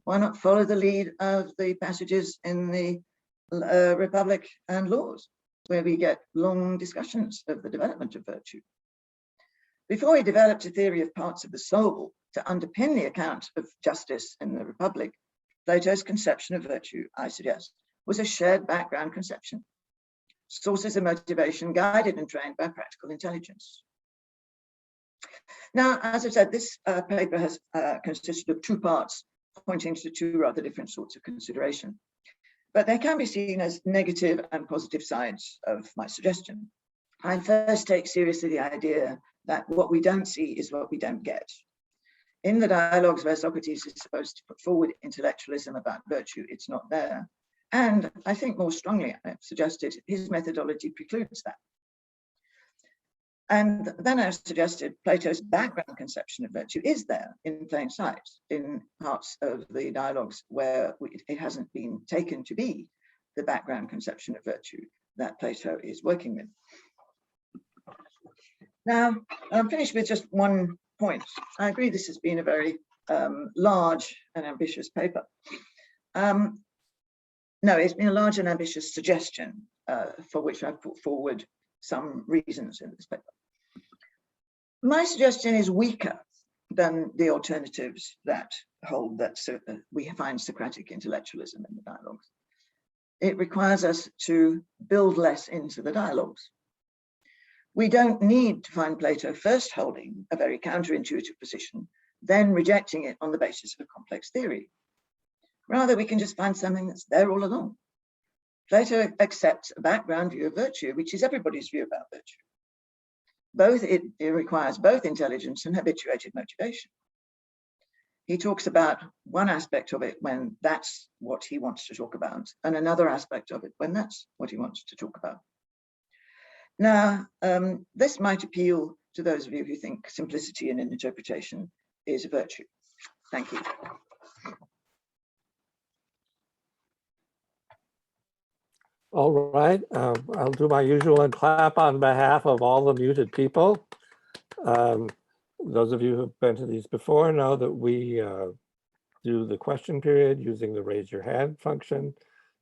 why not follow the lead of the passages in the Republic and Laws, where we get long discussions of the development of virtue? Before he developed a theory of parts of the soul to underpin the account of justice in the Republic, Plato's conception of virtue, I suggest, was a shared background conception. Sources of motivation guided and trained by practical intelligence. Now, as I said, this paper has consisted of two parts pointing to two rather different sorts of consideration, but they can be seen as negative and positive sides of my suggestion. I first take seriously the idea that what we don't see is what we don't get. In the dialogues where Socrates is supposed to put forward intellectualism about virtue, it's not there. And I think more strongly, I've suggested his methodology precludes that. And then I've suggested Plato's background conception of virtue is there in plain sight in parts of the dialogues where it hasn't been taken to be the background conception of virtue that Plato is working with. Now, I'm finished with just one point. I agree this has been a very large and ambitious paper. No, it's been a large and ambitious suggestion for which I've put forward some reasons in this paper. My suggestion is weaker than the alternatives that hold that we find Socratic intellectualism in the dialogues. It requires us to build less into the dialogues. We don't need to find Plato first holding a very counterintuitive position, then rejecting it on the basis of a complex theory. Rather, we can just find something that's there all along, Plato accepts a background view of virtue, which is everybody's view about virtue. It requires both intelligence and habituated motivation. He talks about one aspect of it when that's what he wants to talk about, and another aspect of it when that's what he wants to talk about. Now, this might appeal to those of you who think simplicity in interpretation is a virtue. Thank you. All right, I'll do my usual and clap on behalf of all the muted people. Those of you who've been to these before know that we do the question period using the raise your hand function.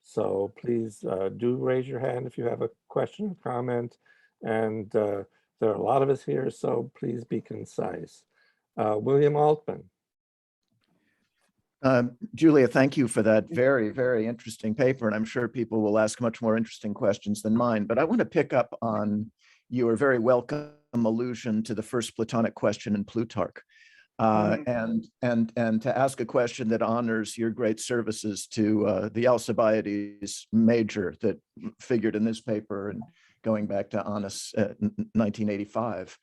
So please do raise your hand if you have a question or comment. And there are a lot of us here, so please be concise. William Altman. Julia, thank you for that very, very interesting paper. And I'm sure people will ask much more interesting questions than mine. But I want to pick up on your very welcome allusion to the first Platonic question in Plutarch. And to ask a question that honors your great services to the Alcibiades major that figured in this paper and going back to Honus 1985.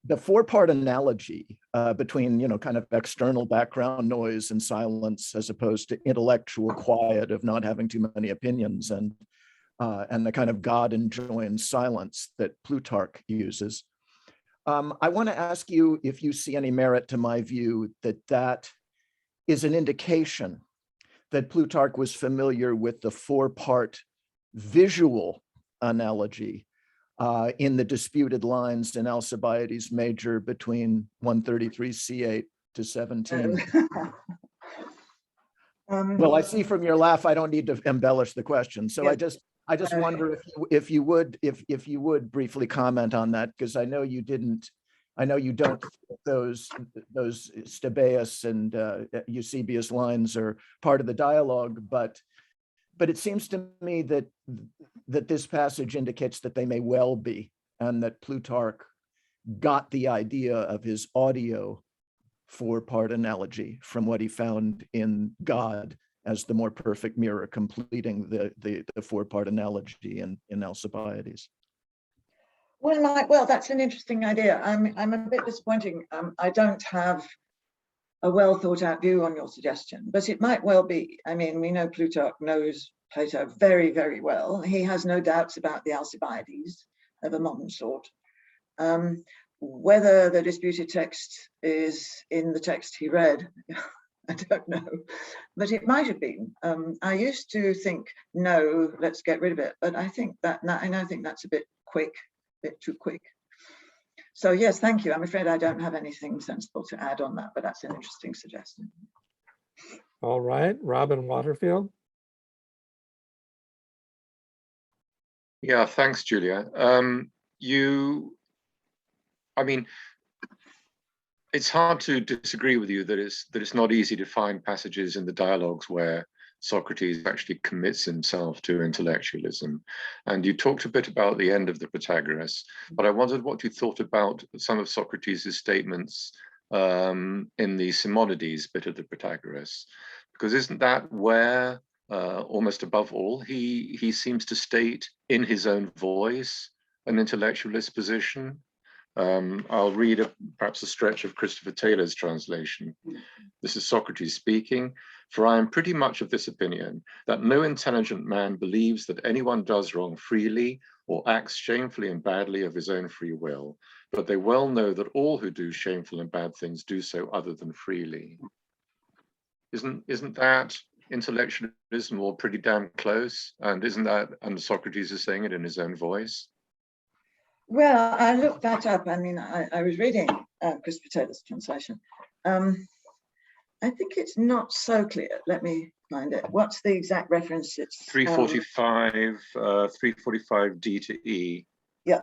The four-part analogy between, kind of external background noise and silence as opposed to intellectual quiet of not having too many opinions and the kind of God-enjoined silence that Plutarch uses. I want to ask you if you see any merit to my view that is an indication that Plutarch was familiar with the four-part visual analogy in the disputed lines in Alcibiades major between 133 C8 to 17. Well, I see from your laugh, I don't need to embellish the question. So I just wonder if you would briefly comment on that, because I know you don't those Stabaeus and Eusebius lines are part of the dialogue, but it seems to me that this passage indicates that they may well be, and that Plutarch got the idea of his audio four-part analogy from what he found in God as the more perfect mirror completing the four-part analogy in Alcibiades. Well, that's an interesting idea. I'm a bit disappointing. I don't have a well thought out view on your suggestion, but it might well be. I mean, we know Plutarch knows Plato very, very well. He has no doubts about the Alcibiades of a modern sort. Whether the disputed text is in the text he read, I don't know, but it might have been. I used to think, no, let's get rid of it, but I think that's a bit quick, a bit too quick. So yes, thank you. I'm afraid I don't have anything sensible to add on that, but that's an interesting suggestion. All right, Robin Waterfield. Yeah, thanks, Julia. It's hard to disagree with you that it's not easy to find passages in the dialogues where Socrates actually commits himself to intellectualism. And you talked a bit about the end of the Protagoras, but I wondered what you thought about some of Socrates' statements in the Simonides bit of the Protagoras, because isn't that where, almost above all, he seems to state in his own voice an intellectualist position? I'll read perhaps a stretch of Christopher Taylor's translation. This is Socrates speaking. "For I am pretty much of this opinion, that no intelligent man believes that anyone does wrong freely or acts shamefully and badly of his own free will, but they well know that all who do shameful and bad things do so other than freely." Isn't that intellectualism all pretty damn close? And isn't that, and Socrates is saying it in his own voice? Well, I looked that up. I mean, I was reading Christopher Taylor's translation. I think it's not so clear. Let me find it. What's the exact reference? It's 345, 345 D to E. Yeah.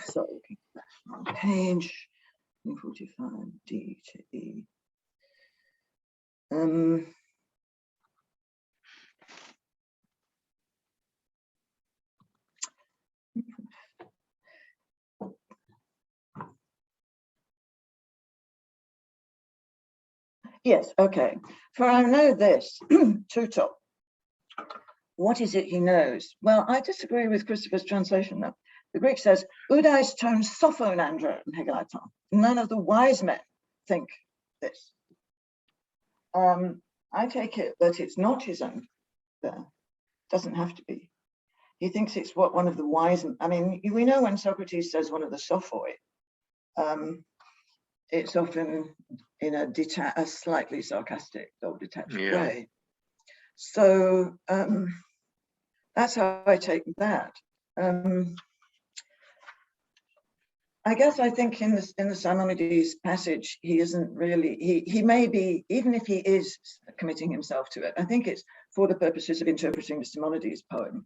Sorry, looking back on page 345 D to E. Yes, okay. For I know this, tutor. What is it he knows? Well, I disagree with Christopher's translation though. The Greek says, Udais ton sophonandro hegaiton. None of the wise men think this. I take it that it's not his own there. Doesn't have to be. He thinks it's what one of the wise, I mean, we know when Socrates says one of the sophoi, it's often in a slightly sarcastic or detached way. So that's how I take that. I guess I think in the Simonides passage, he isn't really, he may be, even if he is committing himself to it, I think it's for the purposes of interpreting the Simonides poem,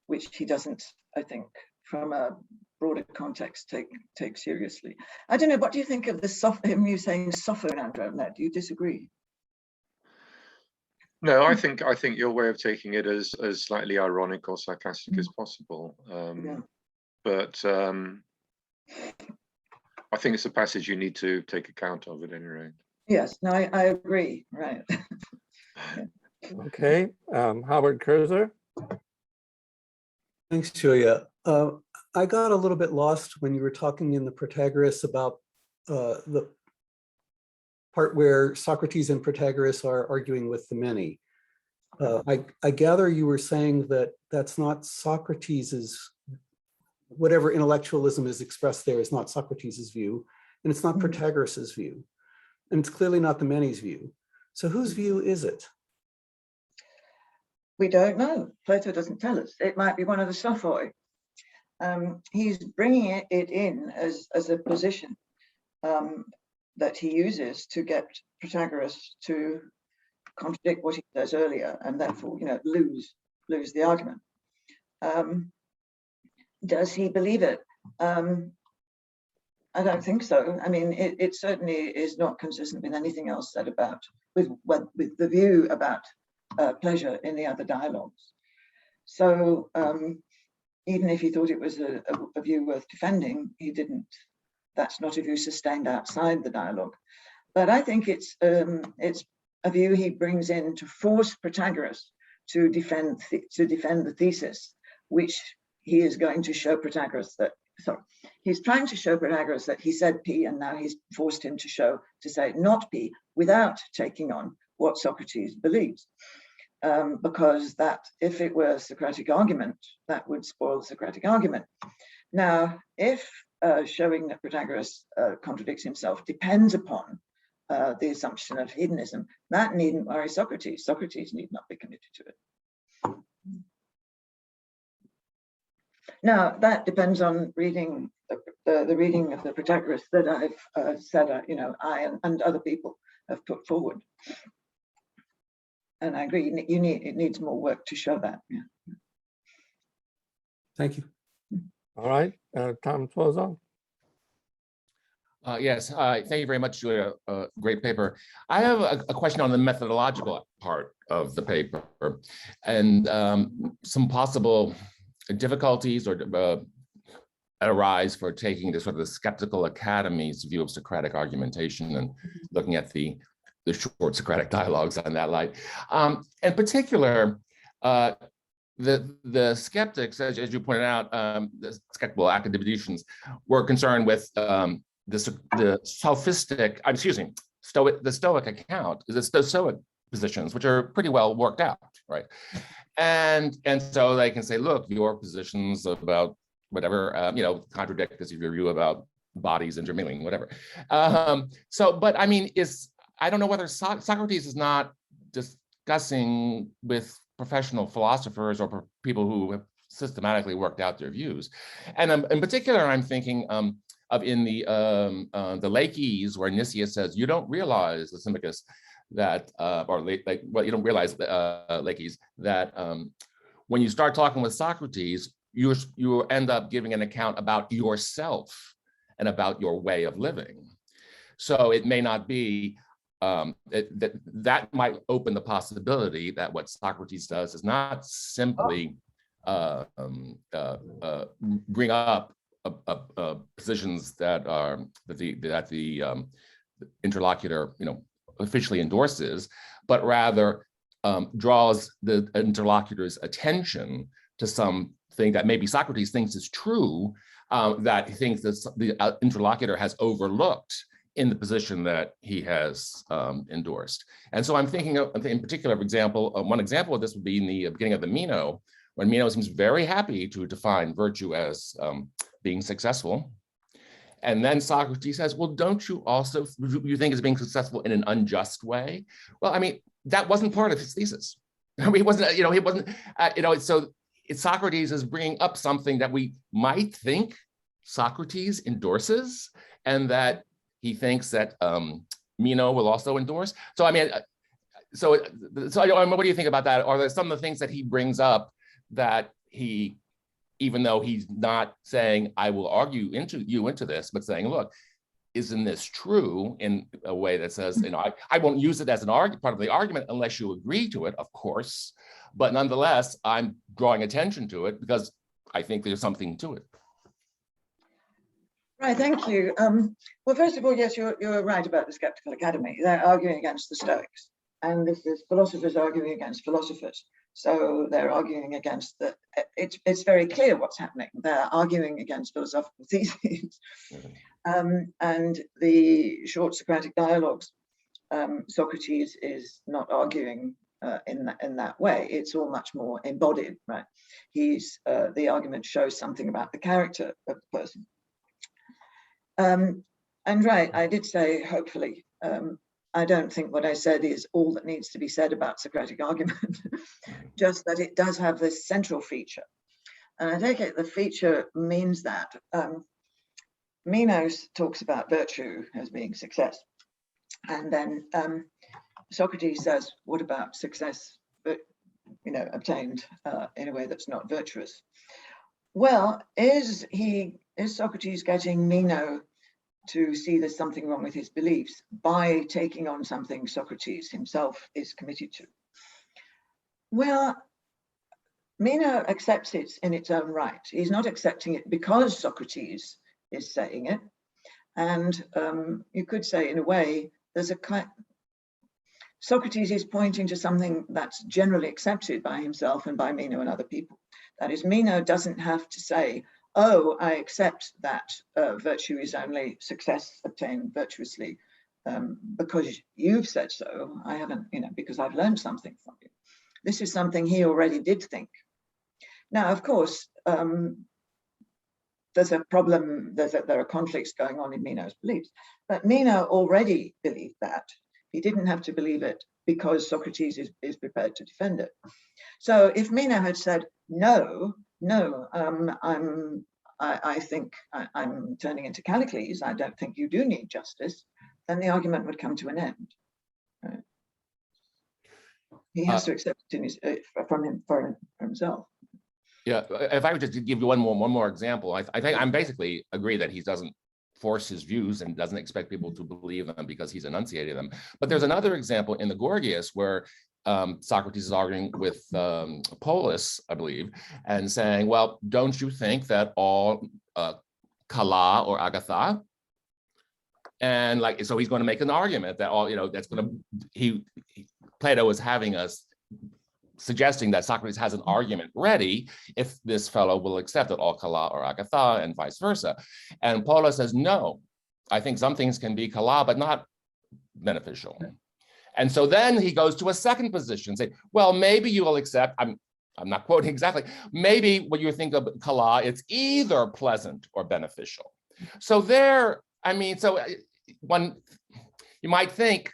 which he doesn't, I think, from a broader context take seriously. I don't know, what do you think of the him you saying sophonandro? Do you disagree? No, I think your way of taking it as slightly ironic or sarcastic as possible. But I think it's a passage you need to take account of at any rate. Yes, no, I agree, right. Okay, Howard Kurzer. Thanks, Julia. I got a little bit lost when you were talking in the Protagoras about the part where Socrates and Protagoras are arguing with the many. I gather you were saying that that's not Socrates's, whatever intellectualism is expressed there is not Socrates's view, and it's not Protagoras's view, and it's clearly not the many's view. So whose view is it? We don't know. Plato doesn't tell us. It might be one of the sophoi. He's bringing it in as a position that he uses to get Protagoras to contradict what he says earlier, and therefore, lose the argument. Does he believe it? I don't think so. I mean, it certainly is not consistent with anything else said with the view about pleasure in the other dialogues. So even if he thought it was a view worth defending, he didn't. That's not a view sustained outside the dialogue. But I think it's a view he brings in to force Protagoras to defend the thesis, which he is going to show Protagoras that. So he's trying to show Protagoras that he said P, and now he's forced him to say not P without taking on what Socrates believes. Because that, if it were Socratic argument, that would spoil the Socratic argument. Now, if showing that Protagoras contradicts himself depends upon the assumption of hedonism, that needn't worry Socrates. Socrates need not be committed to it. Now, that depends on reading the reading of the Protagoras that I've said, I and other people have put forward. And I agree, it needs more work to show that. Yeah. Thank you. All right, Tom Flozo. Yes, thank you very much, Julia. Great paper. I have a question on the methodological part of the paper and some possible difficulties or that arise for taking the sort of the skeptical academy's view of Socratic argumentation and looking at the short Socratic dialogues on that light. In particular, the skeptics, as you pointed out, the skeptical academicians were concerned with the sophistic, the Stoic account, the Stoic positions, which are pretty well worked out, right? And so they can say, look, your positions about whatever, contradict this your view about bodies intermingling, whatever. But I mean, I don't know whether Socrates is not discussing with professional philosophers or people who have systematically worked out their views. And in particular, I'm thinking of in the Laches, where Nicias says, you don't realize, Lysimachus, that, you don't realize, Laches, that when you start talking with Socrates, you end up giving an account about yourself and about your way of living. So it may not be, that might open the possibility that what Socrates does is not simply bring up positions that the interlocutor, officially endorses, but rather draws the interlocutor's attention to something that maybe Socrates thinks is true, that he thinks that the interlocutor has overlooked in the position that he has endorsed. And so I'm thinking of, in particular, one example of this would be in the beginning of the Meno, when Meno seems very happy to define virtue as being successful. And then Socrates says, well, don't you also, you think it's being successful in an unjust way? Well, I mean, that wasn't part of his thesis. I mean, he wasn't, so Socrates is bringing up something that we might think Socrates endorses, and that he thinks that Meno will also endorse. So, I mean, what do you think about that? Are there some of the things that he brings up that he, even though he's not saying, I will argue into this, but saying, look, isn't this true, in a way that says, I won't use it as an part of the argument unless you agree to it, of course, but nonetheless, I'm drawing attention to it because I think there's something to it. Right, thank you. Well, first of all, yes, you're right about the Skeptical Academy. They're arguing against the Stoics, and this is philosophers arguing against philosophers. So they're arguing against it's very clear what's happening. They're arguing against philosophical theses. And the short Socratic dialogues, Socrates is not arguing in that way. It's all much more embodied, right? The argument shows something about the character of the person. And right, I did say, hopefully, I don't think what I said is all that needs to be said about Socratic argument, just that it does have this central feature. And I take it the feature means that Meno talks about virtue as being success. And then Socrates says, what about success, obtained in a way that's not virtuous? Well, is Socrates getting Meno to see there's something wrong with his beliefs by taking on something Socrates himself is committed to? Well, Meno accepts it in its own right. He's not accepting it because Socrates is saying it. And you could say, in a way, Socrates is pointing to something that's generally accepted by himself and by Meno and other people. That is, Meno doesn't have to say, oh, I accept that virtue is only success obtained virtuously because you've said so. I haven't, because I've learned something from you. This is something he already did think. Now, of course, there's a problem, there are conflicts going on in Meno's beliefs, but Meno already believed that. He didn't have to believe it because Socrates is prepared to defend it. So if Meno had said, no, I think I'm turning into Callicles, I don't think you do need justice, then the argument would come to an end. Right? He has to accept it for himself. Yeah, if I were to give you one more example, I think I'm basically agree that he doesn't force his views and doesn't expect people to believe them because he's enunciated them. But there's another example in the Gorgias where Socrates is arguing with Polus, I believe, and saying, well, don't you think that all kala or agatha, and so he's going to make an argument that all, that's going to, Plato is having us suggesting that Socrates has an argument ready if this fellow will accept that all kala or agatha and vice versa. And Polus says, no, I think some things can be kala, but not beneficial. And so then he goes to a second position, say, well, maybe you will accept, I'm not quoting exactly, maybe when you think of kala, it's either pleasant or beneficial. So one might think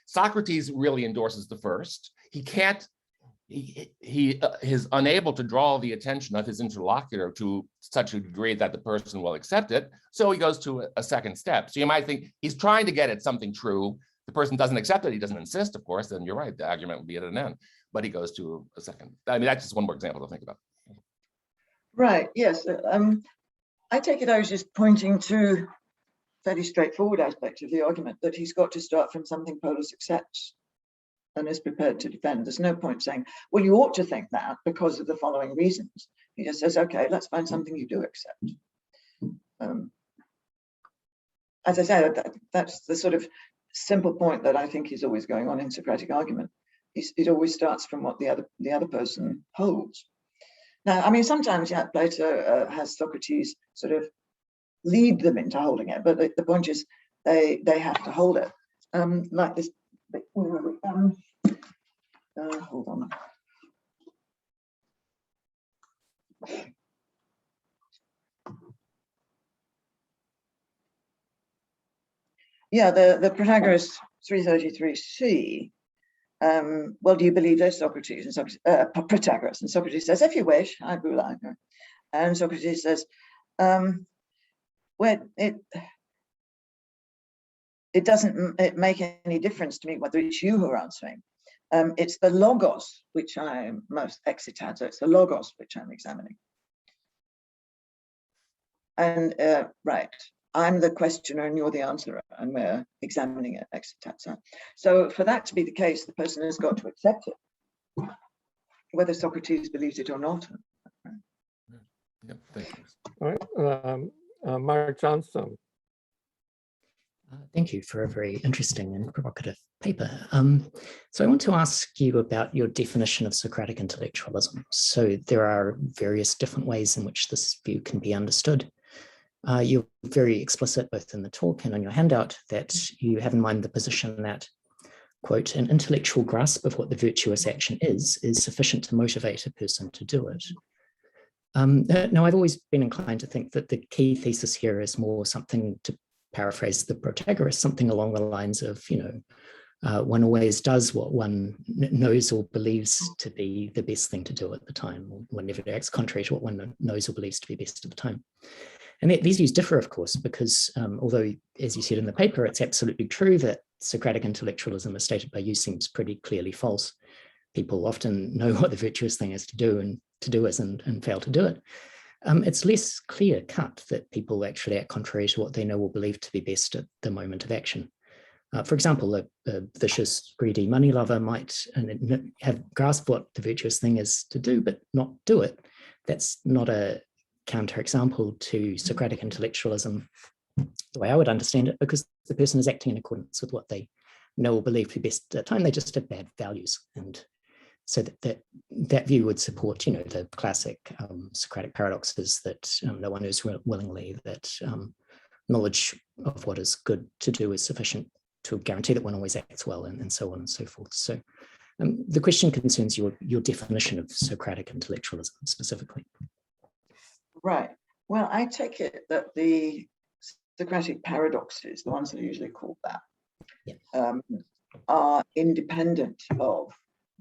Socrates really endorses the first. He is unable to draw the attention of his interlocutor to such a degree that the person will accept it. So he goes to a second step. So you might think he's trying to get at something true. The person doesn't accept it. He doesn't insist, of course, then you're right. The argument would be at an end, but he goes to a second. I mean, that's just one more example to think about. Right, yes. I take it I was just pointing to fairly straightforward aspect of the argument that he's got to start from something Polus accepts and is prepared to defend. There's no point saying, well, you ought to think that because of the following reasons. He just says, okay, let's find something you do accept. As I said, that's the sort of simple point that I think is always going on in Socratic argument. It always starts from what the other person holds. Now, I mean, sometimes, yeah, Plato has Socrates sort of lead them into holding it, but the point is they have to hold it. Like this, hold on. Yeah, the Protagoras 333c. Well, do you believe there's Socrates? And Socrates, Protagoras, and Socrates says, if you wish, I do like her. And Socrates says, well, it doesn't make any difference to me whether it's you who are answering. It's the logos which I'm most excitated. It's the logos which I'm examining. And right, I'm the questioner and you're the answerer, and we're examining it excitated. So for that to be the case, the person has got to accept it, whether Socrates believes it or not. Yep, thank you. All right, Mark Johnstone. Thank you for a very interesting and provocative paper. So I want to ask you about your definition of Socratic intellectualism. So there are various different ways in which this view can be understood. You're very explicit both in the talk and on your handout that you have in mind the position that, quote, an intellectual grasp of what the virtuous action is sufficient to motivate a person to do it. Now, I've always been inclined to think that the key thesis here is more something, to paraphrase the Protagoras, something along the lines of, one always does what one knows or believes to be the best thing to do at the time, or one never acts contrary to what one knows or believes to be best at the time. And these views differ, of course, because although, as you said in the paper, it's absolutely true that Socratic intellectualism as stated by you seems pretty clearly false. People often know what the virtuous thing is to do and to do is and fail to do it. It's less clear cut that people actually act contrary to what they know or believe to be best at the moment of action. For example, a vicious, greedy money lover might have grasped what the virtuous thing is to do, but not do it. That's not a counterexample to Socratic intellectualism, the way I would understand it, because the person is acting in accordance with what they know or believe to be best at the time. They just have bad values. And so that view would support, the classic Socratic paradoxes that no one knows willingly, that knowledge of what is good to do is sufficient to guarantee that one always acts well, and so on and so forth. So the question concerns your definition of Socratic intellectualism specifically. Right. Well, I take it that the Socratic paradoxes, the ones that are usually called that, yeah, are independent of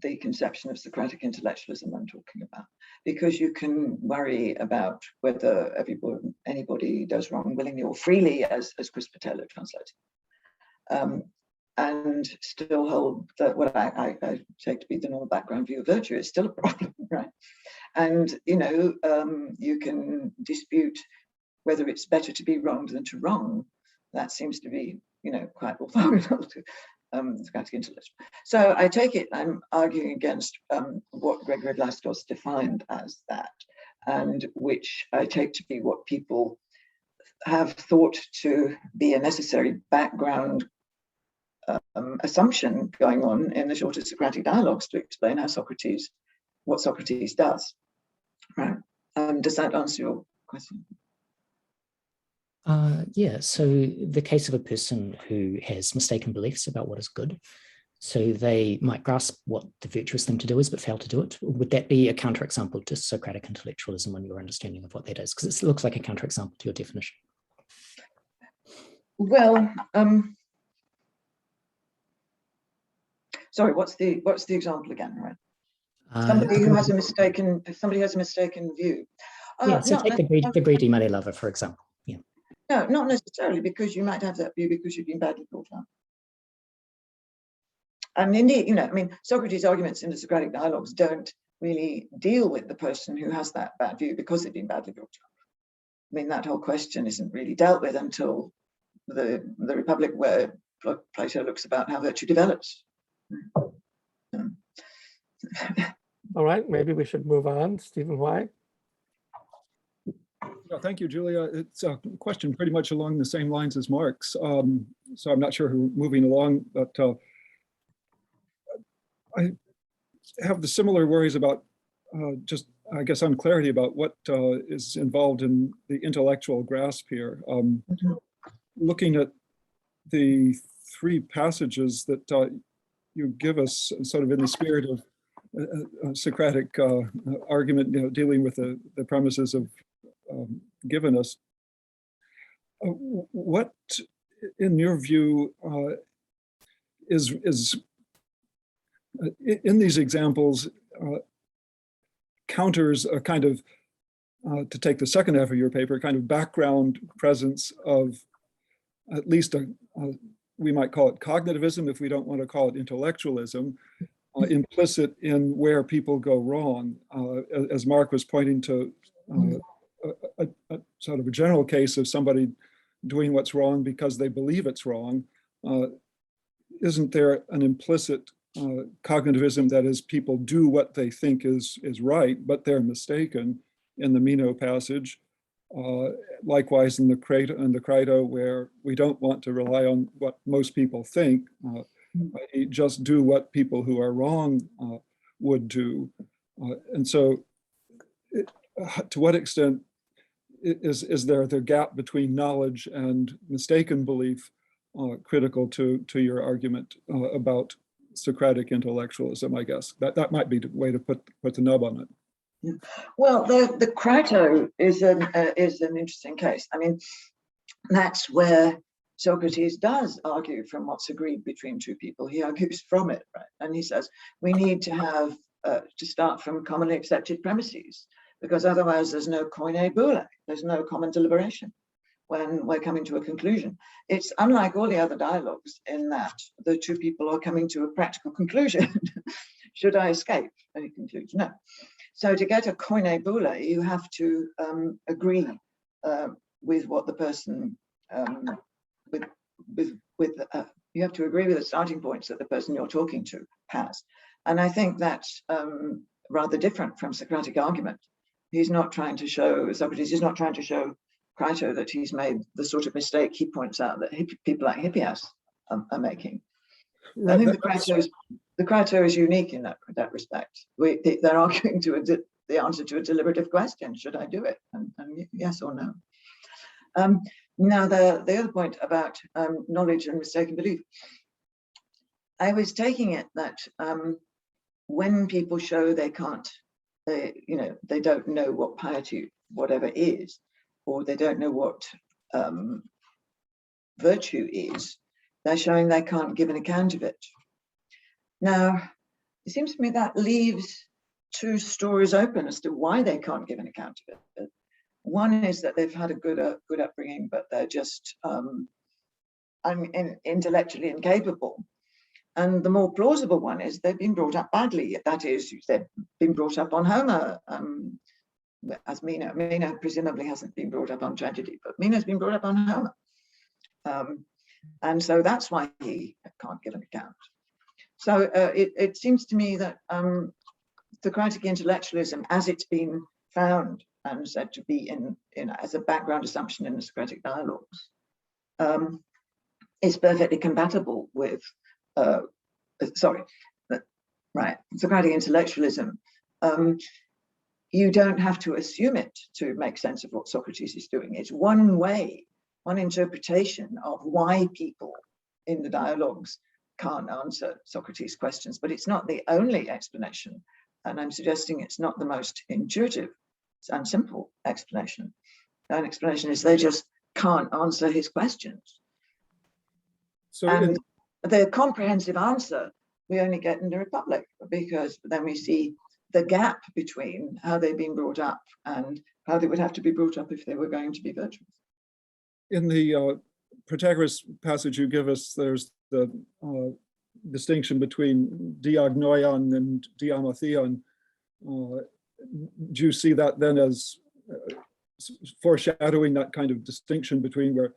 the conception of Socratic intellectualism I'm talking about, because you can worry about whether anybody does wrong willingly or freely, as Chris Patello translated, and still hold that what I take to be the normal background view of virtue is still a problem, right? And you can dispute whether it's better to be wronged than to wrong. That seems to be quite orthogonal to Socratic intellectualism. So I take it I'm arguing against what Gregory Glastos defined as that, and which I take to be what people have thought to be a necessary background assumption going on in the shorter Socratic dialogues to explain what Socrates does. Right. Does that answer your question? Yeah, so the case of a person who has mistaken beliefs about what is good, so they might grasp what the virtuous thing to do is but fail to do it. Would that be a counterexample to Socratic intellectualism and your understanding of what that is? Because it looks like a counterexample to your definition. Well, sorry, what's the example again? Right. Somebody who has a mistaken view. Yeah, so take the greedy money lover, for example. Yeah. No, not necessarily, because you might have that view because you've been badly brought up. And indeed, Socrates' arguments in the Socratic dialogues don't really deal with the person who has that bad view because they've been badly brought up. That whole question isn't really dealt with until the Republic, where Plato looks about how virtue develops. All right, maybe we should move on. Stephen White. Yeah, thank you, Julia. It's a question pretty much along the same lines as Mark's. So I'm not sure who moving along, but I have the similar worries about just, I guess, unclarity about what is involved in the intellectual grasp here. Looking at the three passages that you give us, sort of in the spirit of Socratic argument, dealing with the premises of given us. What, in your view, is in these examples counters a kind of, to take the second half of your paper, kind of background presence of at least we might call it cognitivism if we don't want to call it intellectualism, implicit in where people go wrong. As Mark was pointing to, a sort of a general case of somebody doing what's wrong because they believe it's wrong. Isn't there an implicit cognitivism that is people do what they think is right, but they're mistaken in the Meno passage? Likewise in the Crito, where we don't want to rely on what most people think, just do what people who are wrong would do. And so to what extent is there the gap between knowledge and mistaken belief critical to your argument about Socratic intellectualism? I guess that might be the way to put the nub on it. Well, the Crito is an interesting case. I mean, that's where Socrates does argue from what's agreed between two people. He argues from it, right? And he says we need to have to start from commonly accepted premises, because otherwise there's no koine boule, there's no common deliberation when we're coming to a conclusion. It's unlike all the other dialogues in that the two people are coming to a practical conclusion. Should I escape? And he concludes no. So to get a koine boule, you have to agree with what the person, you have to agree with the starting points that the person you're talking to has. And I think that's rather different from Socratic argument. He's not trying to show, Socrates is not trying to show Crito that he's made the sort of mistake he points out that people like Hippias are making. Right, I think the Crito is unique in that respect. They're arguing to the answer to a deliberative question: should I do it? And yes or no. Now the other point about knowledge and mistaken belief. I was taking it that when people show they can't, they don't know what piety whatever is, or they don't know what virtue is, they're showing they can't give an account of it. Now, it seems to me that leaves two stories open as to why they can't give an account of it. One is that they've had a good upbringing, but they're just intellectually incapable. And the more plausible one is they've been brought up badly. That is, they've been brought up on Homer, as Meno. Meno presumably hasn't been brought up on tragedy, but Meno's been brought up on Homer. And so that's why he can't give an account. So it seems to me that Socratic intellectualism, as it's been found and said to be as a background assumption in the Socratic dialogues, is perfectly compatible with, Socratic intellectualism. You don't have to assume it to make sense of what Socrates is doing. It's one way, one interpretation of why people in the dialogues can't answer Socrates' questions, but it's not the only explanation. And I'm suggesting it's not the most intuitive and simple explanation. An explanation is they just can't answer his questions. So and the comprehensive answer we only get in the Republic, because then we see the gap between how they've been brought up and how they would have to be brought up if they were going to be virtuous. In the Protagoras passage you give us, there's the distinction between diagnoion and diamatheon. Do you see that then as foreshadowing that kind of distinction between where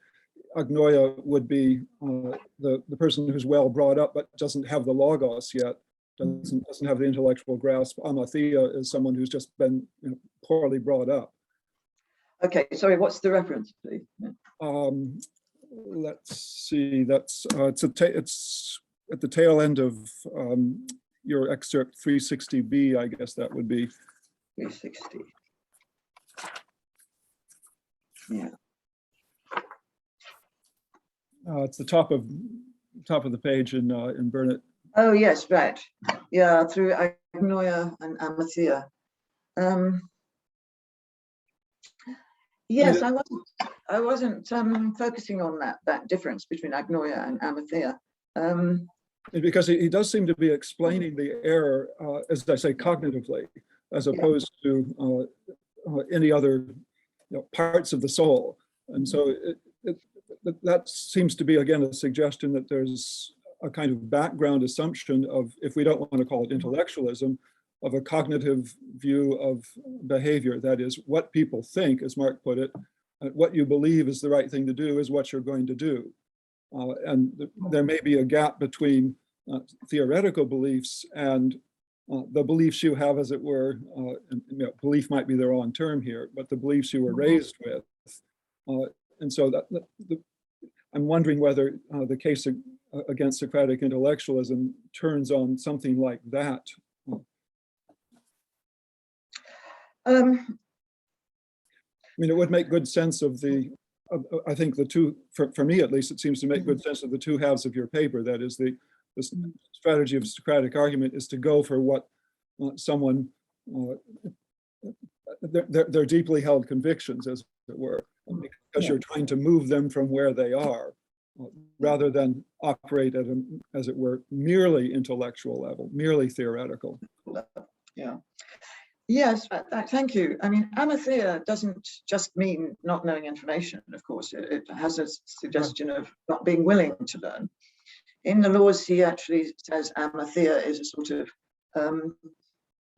agnoia would be the person who's well brought up but doesn't have the logos yet, doesn't have the intellectual grasp? Amathea is someone who's just been poorly brought up. Okay, sorry, what's the reference, please? Let's see, that's, it's at the tail end of your excerpt 360B, I guess that would be. 360. Yeah. It's the top of the page in Burnett. Oh, yes, right. Yeah, through agnoia and amathea. Yes, I wasn't focusing on that difference between agnoia and amathea. Because he does seem to be explaining the error, as I say, cognitively, as opposed to any other parts of the soul. And so that seems to be, again, a suggestion that there's a kind of background assumption of, if we don't want to call it intellectualism, of a cognitive view of behavior. That is, what people think, as Mark put it, what you believe is the right thing to do is what you're going to do. And there may be a gap between theoretical beliefs and the beliefs you have, as it were, belief might be the wrong term here, but the beliefs you were raised with. And so I'm wondering whether the case against Socratic intellectualism turns on something like that. I mean, it would make good sense of I think the two, for me at least, it seems to make good sense of the two halves of your paper. That is, the strategy of Socratic argument is to go for what someone, they're deeply held convictions, as it were, because you're trying to move them from where they are, rather than operate at as it were, merely intellectual level, merely theoretical. Yeah. Yes, thank you. I mean, amathea doesn't just mean not knowing information, of course. It has a suggestion of not being willing to learn. In the laws, he actually says amathea is a sort of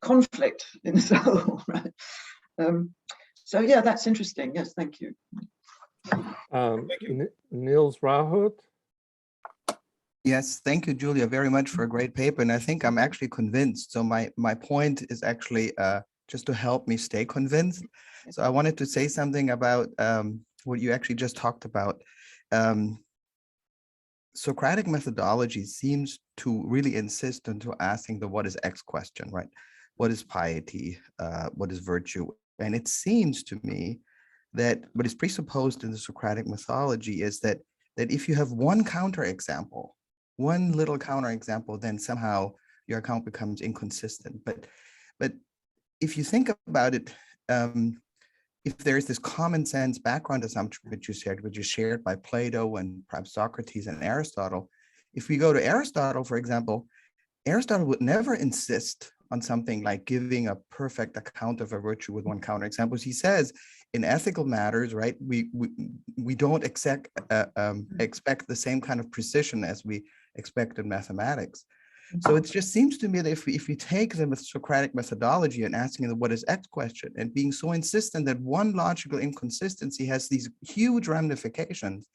conflict in the soul, right? So yeah, that's interesting. Yes, thank you. Niels Rahut. Yes, thank you, Julia, very much for a great paper. And I think I'm actually convinced. So my point is actually just to help me stay convinced. So I wanted to say something about what you actually just talked about. Socratic methodology seems to really insist on asking the what is X question, right? What is piety? What is virtue? And it seems to me that what is presupposed in the Socratic mythology is that if you have one counterexample, one little counterexample, then somehow your account becomes inconsistent. But if you think about it, if there is this common sense background assumption which is shared by Plato and perhaps Socrates and Aristotle, if we go to Aristotle, for example, Aristotle would never insist on something like giving a perfect account of a virtue with one counterexample. He says in ethical matters, right, we don't expect the same kind of precision as we expect in mathematics. So it just seems to me that if we take the Socratic methodology and asking the what is X question and being so insistent that one logical inconsistency has these huge ramifications,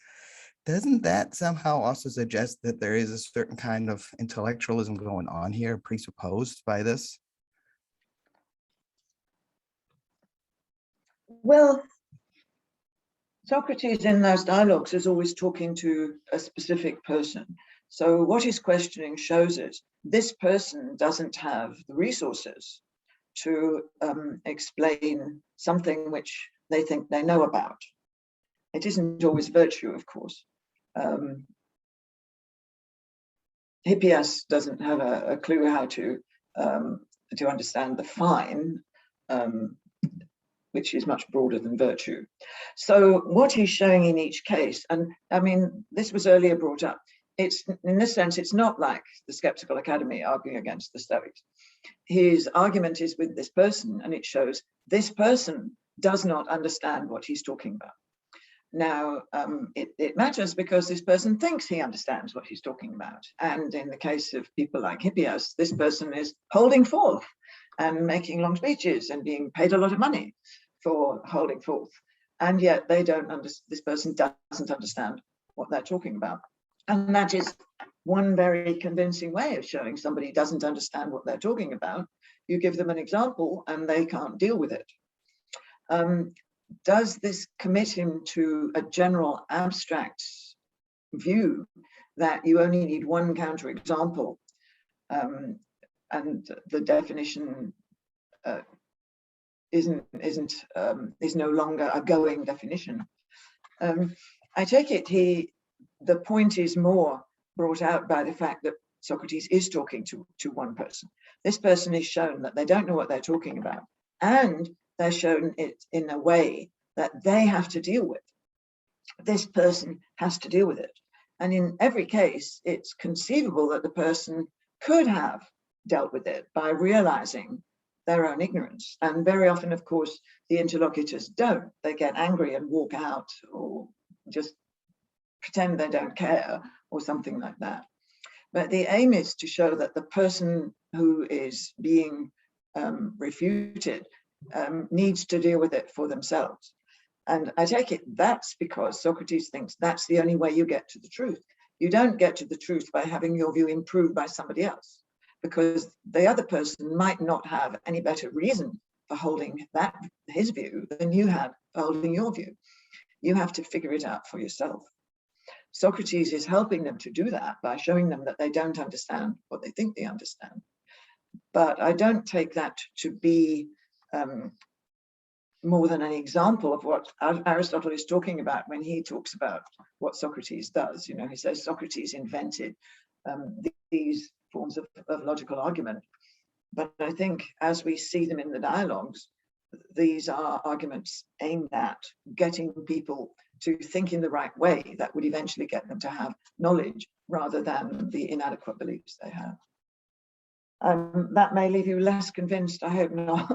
doesn't that somehow also suggest that there is a certain kind of intellectualism going on here presupposed by this? Well, Socrates in those dialogues is always talking to a specific person. So what he's questioning shows it. This person doesn't have the resources to explain something which they think they know about. It isn't always virtue, of course. Hippias doesn't have a clue how to understand the fine, which is much broader than virtue. So what he's showing in each case, and I mean, this was earlier brought up, it's in this sense, it's not like the Skeptical Academy arguing against the Stoics. His argument is with this person, and it shows this person does not understand what he's talking about. Now, it matters because this person thinks he understands what he's talking about. And in the case of people like Hippias, this person is holding forth and making long speeches and being paid a lot of money for holding forth. And yet they don't understand, this person doesn't understand what they're talking about. And that is one very convincing way of showing somebody doesn't understand what they're talking about. You give them an example and they can't deal with it. does this commit him to a general abstract view that you only need one counterexample, and the definition is no longer a going definition? I take it the point is more brought out by the fact that Socrates is talking to one person. This person is shown that they don't know what they're talking about, and they're shown it in a way that they have to deal with. This person has to deal with it. And in every case, it's conceivable that the person could have dealt with it by realizing their own ignorance. And very often, of course, the interlocutors don't. They get angry and walk out, or just pretend they don't care, or something like that. But the aim is to show that the person who is being refuted needs to deal with it for themselves. And I take it that's because Socrates thinks that's the only way you get to the truth. You don't get to the truth by having your view improved by somebody else, because the other person might not have any better reason for holding his view than you had for holding your view. You have to figure it out for yourself. Socrates is helping them to do that by showing them that they don't understand what they think they understand. But I don't take that to be more than an example of what Aristotle is talking about when he talks about what Socrates does. You know, he says Socrates invented these forms of logical argument. But I think as we see them in the dialogues, these are arguments aimed at getting people to think in the right way that would eventually get them to have knowledge rather than the inadequate beliefs they have. That may leave you less convinced, I hope not.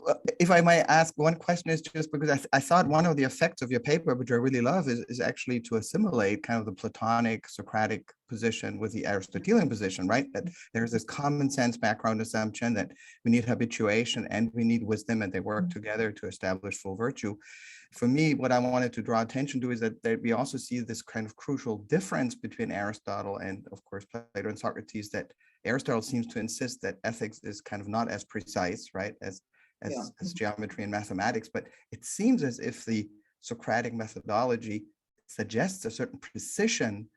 Well, if I might ask, one question is just because I thought one of the effects of your paper, which I really love, is actually to assimilate kind of the Platonic Socratic position with the Aristotelian position, right? That there's this common sense background assumption that we need habituation and we need wisdom, and they work together to establish full virtue. For me, what I wanted to draw attention to is that we also see this kind of crucial difference between Aristotle and, of course, Plato and Socrates, that Aristotle seems to insist that ethics is kind of not as precise, right, as geometry and mathematics, but it seems as if the Socratic methodology suggests a certain precision,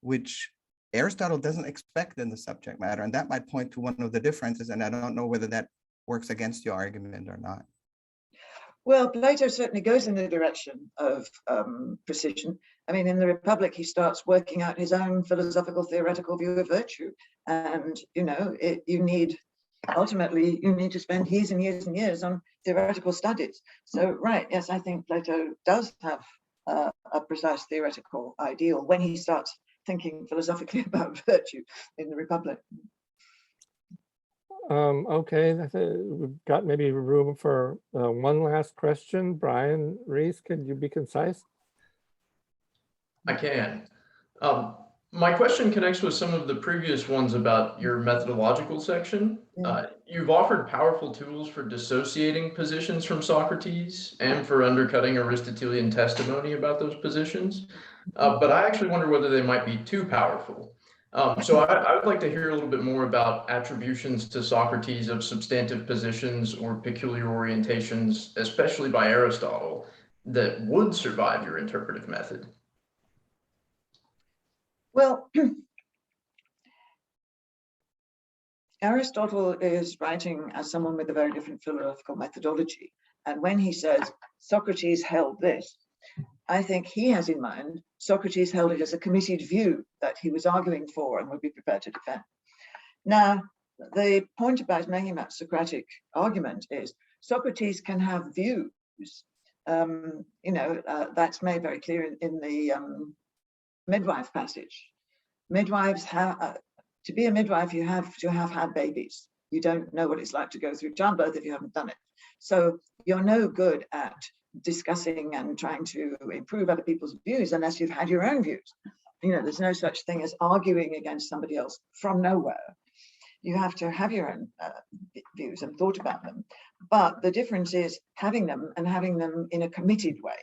which Aristotle doesn't expect in the subject matter. And that might point to one of the differences. And I don't know whether that works against your argument or not. Well, Plato certainly goes in the direction of precision. I mean, in the Republic, he starts working out his own philosophical theoretical view of virtue. And, you know, ultimately, you need to spend years and years and years on theoretical studies. So, right, yes, I think Plato does have a precise theoretical ideal when he starts thinking philosophically about virtue in the Republic. Okay, we've got maybe room for one last question. Brian Reese, could you be concise? I can. My question connects with some of the previous ones about your methodological section. You've offered powerful tools for dissociating positions from Socrates and for undercutting Aristotelian testimony about those positions. But I actually wonder whether they might be too powerful. So I would like to hear a little bit more about attributions to Socrates of substantive positions or peculiar orientations, especially by Aristotle, that would survive your interpretive method. Well, Aristotle is writing as someone with a very different philosophical methodology. And when he says Socrates held this, I think he has in mind Socrates held it as a committed view that he was arguing for and would be prepared to defend. Now, the point about making about Socratic argument is Socrates can have views. That's made very clear in the midwife passage. Midwives have, to be a midwife, you have to have had babies. You don't know what it's like to go through childbirth if you haven't done it. So you're no good at discussing and trying to improve other people's views unless you've had your own views. You know, there's no such thing as arguing against somebody else from nowhere. You have to have your own views and thought about them. But the difference is having them and having them in a committed way.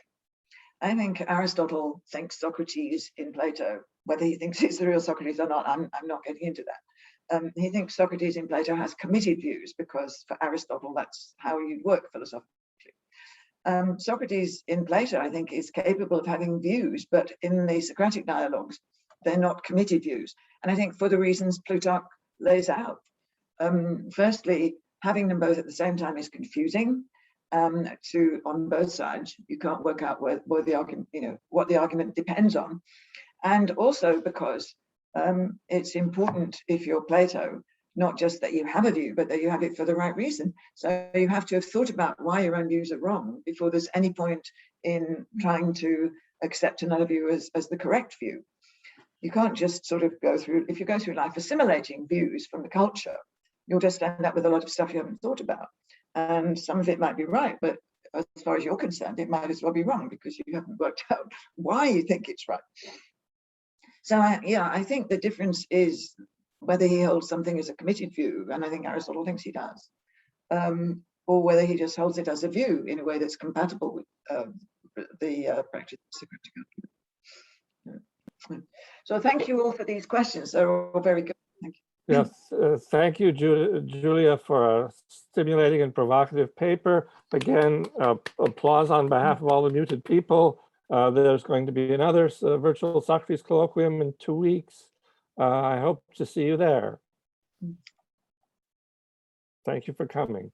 I think Aristotle thinks Socrates in Plato, whether he thinks he's the real Socrates or not, I'm not getting into that. He thinks Socrates in Plato has committed views because for Aristotle, that's how you'd work philosophically. Socrates in Plato, I think, is capable of having views, but in the Socratic dialogues, they're not committed views. And I think for the reasons Plutarch lays out. Firstly, having them both at the same time is confusing on both sides. You can't work out where the argument, what the argument depends on. And also because it's important, if you're Plato, not just that you have a view, but that you have it for the right reason. So you have to have thought about why your own views are wrong before there's any point in trying to accept another view as the correct view. You can't just sort of go through, if you go through life assimilating views from the culture, you'll just end up with a lot of stuff you haven't thought about. And some of it might be right, but as far as you're concerned, it might as well be wrong because you haven't worked out why you think it's right. So I think the difference is whether he holds something as a committed view, and I think Aristotle thinks he does, or whether he just holds it as a view in a way that's compatible with the practice of Socratic argument. So thank you all for these questions. They're all very good. Thank you. Yes, thank you, Julia, for a stimulating and provocative paper. Again, applause on behalf of all the muted people. There's going to be another virtual Socrates colloquium in 2 weeks. I hope to see you there. Thank you for coming.